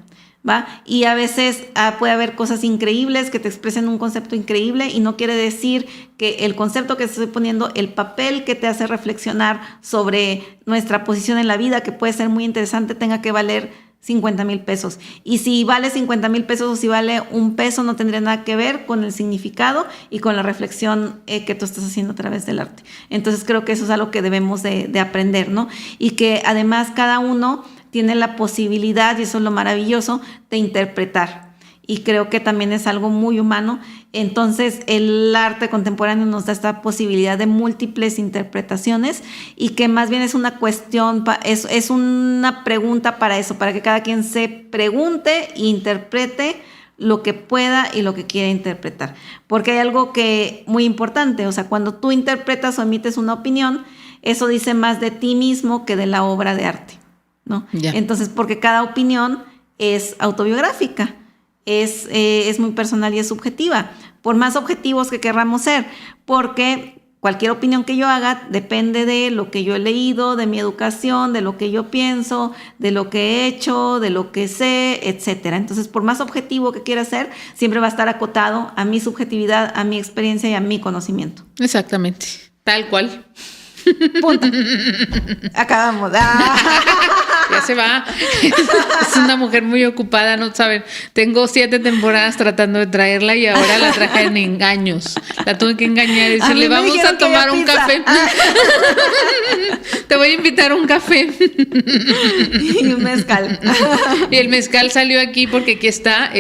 ¿va? Y a veces puede haber cosas increíbles que te expresen un concepto increíble, y no quiere decir que el concepto que estoy poniendo, el papel que te hace reflexionar sobre nuestra posición en la vida, que puede ser muy interesante, tenga que valer 50,000 pesos. Y si vale 50,000 pesos o si vale $1, no tendría nada que ver con el significado y con la reflexión que tú estás haciendo a través del arte. Entonces creo que eso es algo que debemos de aprender, ¿no? Y que además cada uno tiene la posibilidad, y eso es lo maravilloso, de interpretar. Y creo que también es algo muy humano. Entonces el arte contemporáneo nos da esta posibilidad de múltiples interpretaciones, y que más bien es una cuestión, es una pregunta para eso, para que cada quien se pregunte e interprete lo que pueda y lo que quiera interpretar. Porque hay algo que muy importante, o sea, cuando tú interpretas o emites una opinión, eso dice más de ti mismo que de la obra de arte, ¿no? Yeah. Entonces, porque cada opinión es autobiográfica, es muy personal y es subjetiva. por más objetivos que querramos ser, porque cualquier opinión que yo haga depende de lo que yo he leído, de mi educación, de lo que yo pienso, de lo que he hecho, de lo que sé, etcétera. Entonces, por más objetivo que quiera ser, siempre va a estar acotado a mi subjetividad, a mi experiencia y a mi conocimiento. Exactamente, tal cual. Punto. Acabamos. Ya se va. Es una mujer muy ocupada, no saben. Tengo 7 temporadas tratando de traerla y ahora la traje en engaños. La tuve que engañar y decirle, vamos a tomar un café. Te voy a invitar a un café. Y un mezcal. Y el mezcal salió aquí porque aquí está.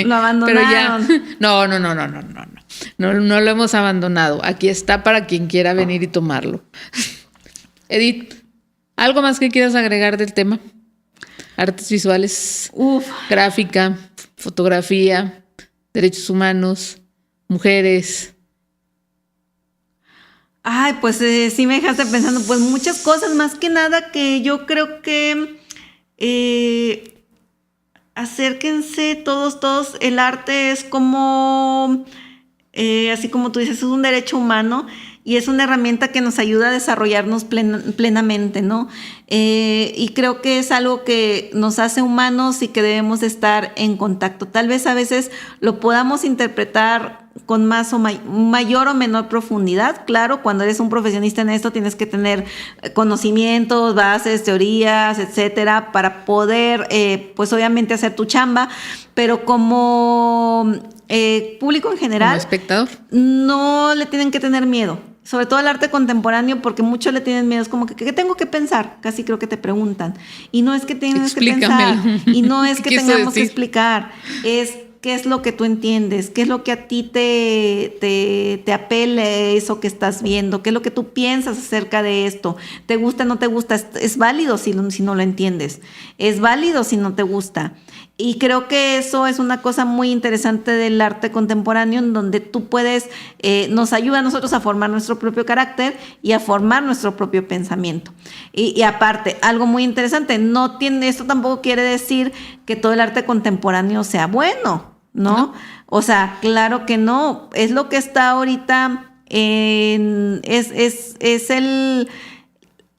Lo abandonaron. Pero ya. No lo hemos abandonado. Aquí está para quien quiera venir y tomarlo. Edith, ¿algo más que quieras agregar del tema? Artes visuales, gráfica, fotografía, derechos humanos, mujeres. Ay, pues sí me dejaste pensando, pues muchas cosas, más que nada que yo creo que acérquense todos, el arte es como, así como tú dices, es un derecho humano y es una herramienta que nos ayuda a desarrollarnos plenamente, ¿no? Y creo que es algo que nos hace humanos y que debemos de estar en contacto. Tal vez a veces lo podamos interpretar con más o mayor o menor profundidad. Claro, cuando eres un profesionista en esto tienes que tener conocimientos, bases, teorías, etcétera, para poder, pues obviamente hacer tu chamba, pero como público en general, como espectador, no le tienen que tener miedo. Sobre todo al arte contemporáneo, porque muchos le tienen miedo. Es como que, ¿qué tengo que pensar? Casi creo que te preguntan. Y no es que tienes que pensar. Y no es que tengamos que explicar. Es qué es lo que tú entiendes, qué es lo que a ti te apele eso que estás viendo, qué es lo que tú piensas acerca de esto. ¿Te gusta, no te gusta? Es válido si no lo entiendes. Es válido si no te gusta. Y creo que eso es una cosa muy interesante del arte contemporáneo, en donde tú puedes, nos ayuda a nosotros a formar nuestro propio carácter y a formar nuestro propio pensamiento. Y aparte, algo muy interesante, esto tampoco quiere decir que todo el arte contemporáneo sea bueno, ¿no? O sea, claro que no. Es lo que está ahorita, es el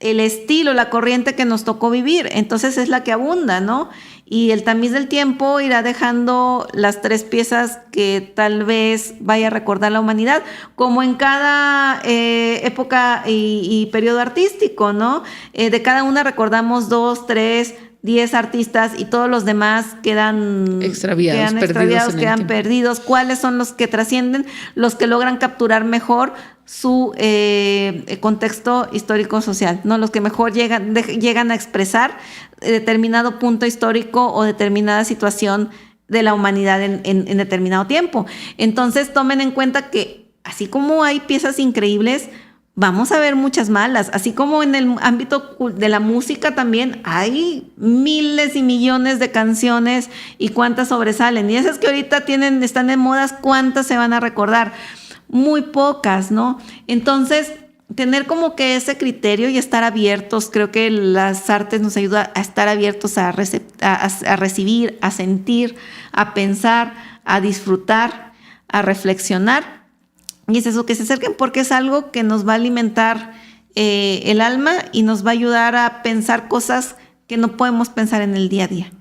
estilo, la corriente que nos tocó vivir. Entonces es la que abunda, ¿no? Y el tamiz del tiempo irá dejando las 3 piezas que tal vez vaya a recordar la humanidad, como en cada época y periodo artístico, ¿no? De cada una recordamos 2, 3, 10 artistas y todos los demás quedan extraviados, quedan perdidos. ¿Cuáles son los que trascienden? Los que logran capturar mejor su contexto histórico-social, ¿no? Los que mejor llegan a expresar determinado punto histórico o determinada situación de la humanidad en determinado tiempo. Entonces tomen en cuenta que así como hay piezas increíbles, vamos a ver muchas malas, así como en el ámbito de la música también hay miles y millones de canciones y cuántas sobresalen. Y esas que ahorita están de modas, ¿cuántas se van a recordar? Muy pocas, ¿no? Entonces, tener como que ese criterio y estar abiertos, creo que las artes nos ayudan a estar abiertos a recibir, a sentir, a pensar, a disfrutar, a reflexionar. Y es eso, que se acerquen, porque es algo que nos va a alimentar el alma y nos va a ayudar a pensar cosas que no podemos pensar en el día a día.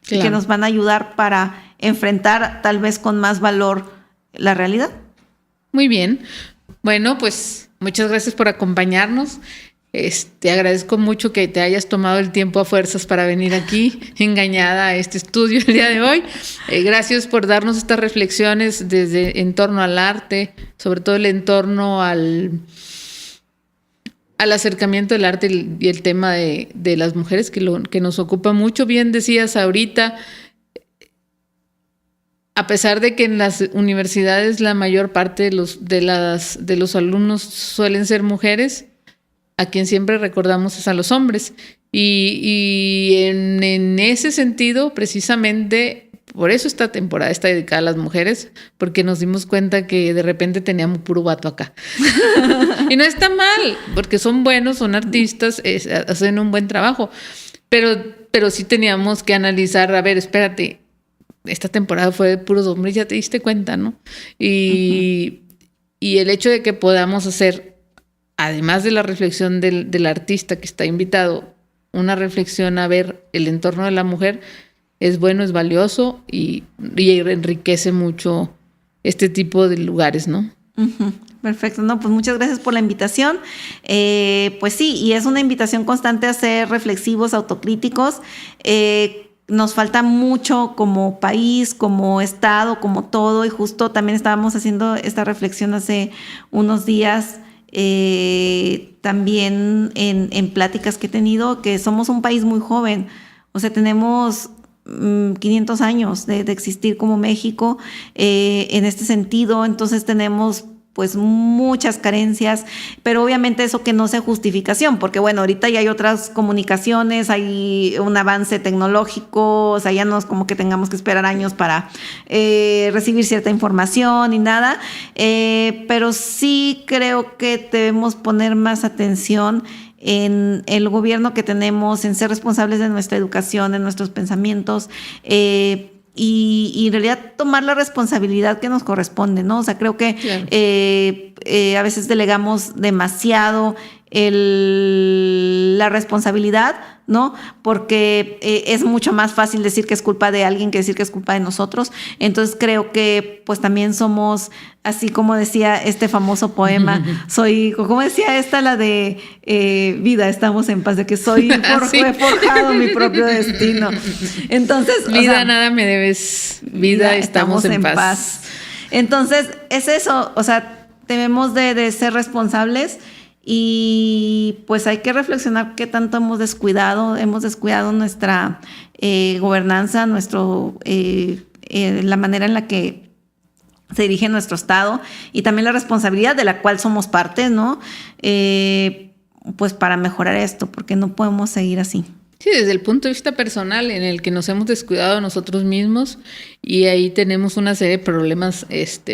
Claro. Y que nos van a ayudar para enfrentar tal vez con más valor la realidad. Muy bien. Bueno, pues muchas gracias por acompañarnos. Te agradezco mucho que te hayas tomado el tiempo a fuerzas para venir aquí, engañada a este estudio el día de hoy. Gracias por darnos estas reflexiones en torno al arte, sobre todo el entorno al acercamiento del arte y el tema de las mujeres que nos ocupa mucho. Bien decías ahorita, a pesar de que en las universidades la mayor parte de los alumnos suelen ser mujeres, a quien siempre recordamos es a los hombres. Y en ese sentido, precisamente, por eso esta temporada está dedicada a las mujeres, porque nos dimos cuenta que de repente teníamos puro vato acá. Y no está mal, porque son buenos, son artistas, hacen un buen trabajo. Pero sí teníamos que analizar, a ver, espérate, esta temporada fue de puros hombres, ya te diste cuenta, ¿no? Y el hecho de que podamos hacer, además de la reflexión del artista que está invitado, una reflexión a ver el entorno de la mujer, es bueno, es valioso y enriquece mucho este tipo de lugares, ¿no? Uh-huh. Perfecto, no, pues muchas gracias por la invitación. Pues sí, y es una invitación constante a ser reflexivos, autocríticos. Nos falta mucho como país, como estado, como todo, y justo también estábamos haciendo esta reflexión hace unos días, también en pláticas que he tenido, que somos un país muy joven, o sea, tenemos 500 años de existir como México en este sentido, entonces tenemos pues muchas carencias, pero obviamente eso que no sea justificación, porque bueno, ahorita ya hay otras comunicaciones, hay un avance tecnológico, o sea, ya no es como que tengamos que esperar años para recibir cierta información y nada, pero sí creo que debemos poner más atención en el gobierno que tenemos, en ser responsables de nuestra educación, en nuestros pensamientos, y en realidad tomar la responsabilidad que nos corresponde, ¿no? O sea, creo que claro. A veces delegamos demasiado la responsabilidad, ¿no? Porque es mucho más fácil decir que es culpa de alguien que decir que es culpa de nosotros. Entonces creo que pues también somos, así como decía este famoso poema, ¿cómo decía esta? La de vida, estamos en paz, de que soy he forjado mi propio destino. Entonces, vida, nada me debes, vida, estamos en paz. Entonces, es eso, o sea, debemos de ser responsables. Y pues hay que reflexionar qué tanto hemos descuidado nuestra gobernanza, la manera en la que se dirige nuestro Estado y también la responsabilidad de la cual somos parte, ¿no? Pues para mejorar esto, porque no podemos seguir así. Sí, desde el punto de vista personal en el que nos hemos descuidado nosotros mismos y ahí tenemos una serie de problemas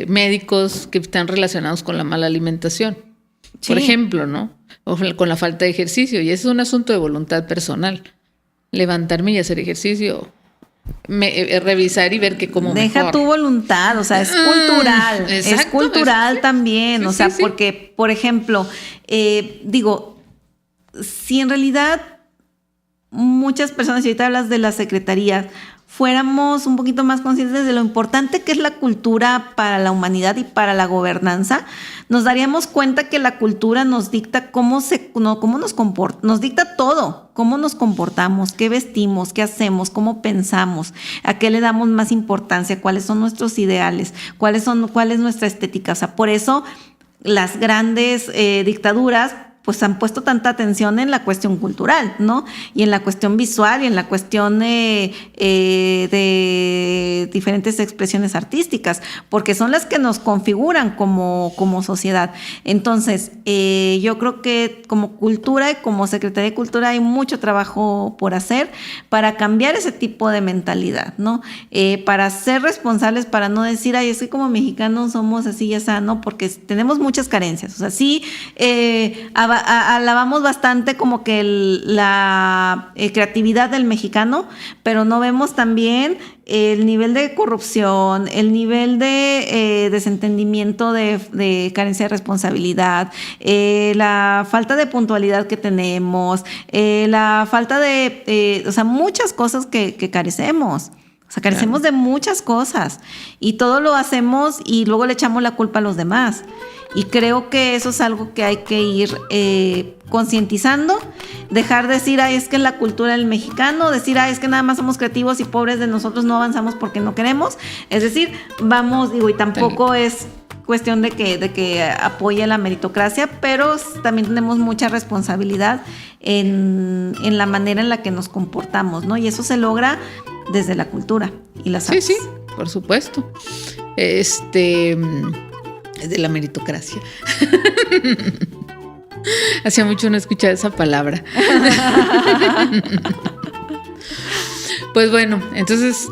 médicos que están relacionados con la mala alimentación. Sí. Por ejemplo, ¿no? O con la falta de ejercicio. Y eso es un asunto de voluntad personal. Levantarme y hacer ejercicio. Revisar y ver que como deja mejor. Tu voluntad, o sea, es cultural. Exacto, es cultural también. Sí, o sea, porque, por ejemplo, si en realidad muchas personas, y ahorita hablas de las secretarías, fuéramos un poquito más conscientes de lo importante que es la cultura para la humanidad y para la gobernanza, nos daríamos cuenta que la cultura nos dicta cómo nos comportamos, nos dicta todo, cómo nos comportamos, qué vestimos, qué hacemos, cómo pensamos, a qué le damos más importancia, cuáles son nuestros ideales, cuál es nuestra estética. O sea, por eso las grandes dictaduras pues han puesto tanta atención en la cuestión cultural, ¿no? Y en la cuestión visual y en la cuestión de diferentes expresiones artísticas, porque son las que nos configuran como sociedad. Entonces, yo creo que como cultura y como Secretaría de Cultura hay mucho trabajo por hacer para cambiar ese tipo de mentalidad, ¿no? Para ser responsables, para no decir, ay, es que como mexicanos somos así y así, ¿no? Porque tenemos muchas carencias. O sea, sí, alabamos bastante como que la creatividad del mexicano, pero no vemos también el nivel de corrupción, el nivel de desentendimiento, de carencia de responsabilidad, la falta de puntualidad que tenemos, la falta de, o sea, muchas cosas que carecemos. O sea, carecemos de muchas cosas y todo lo hacemos y luego le echamos la culpa a los demás. Y creo que eso es algo que hay que ir concientizando, dejar de decir, ay, es que es la cultura del mexicano, decir, ay, es que nada más somos creativos y pobres de nosotros no avanzamos porque no queremos. Es decir, vamos, y tampoco es cuestión de que apoye la meritocracia, pero también tenemos mucha responsabilidad en la manera en la que nos comportamos, ¿no? Y eso se logra desde la cultura y las artes. Sí, por supuesto. De la meritocracia. Hacía mucho no escuchar esa palabra. Pues bueno, entonces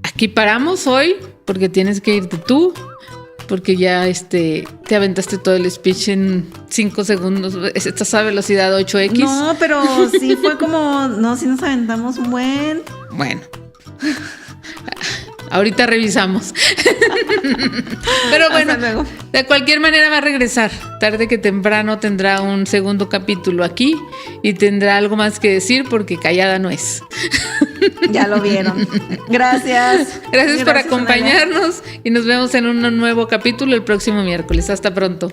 aquí paramos hoy porque tienes que irte tú, porque ya te aventaste todo el speech en 5 segundos. Estás a velocidad 8X. No, pero sí fue como, no, sí nos aventamos un buen. Bueno. ahorita revisamos. Pero bueno, de cualquier manera va a regresar. Tarde que temprano tendrá un segundo capítulo aquí y tendrá algo más que decir porque callada no es. Ya lo vieron. Gracias. Gracias por acompañarnos y nos vemos en un nuevo capítulo el próximo miércoles. Hasta pronto.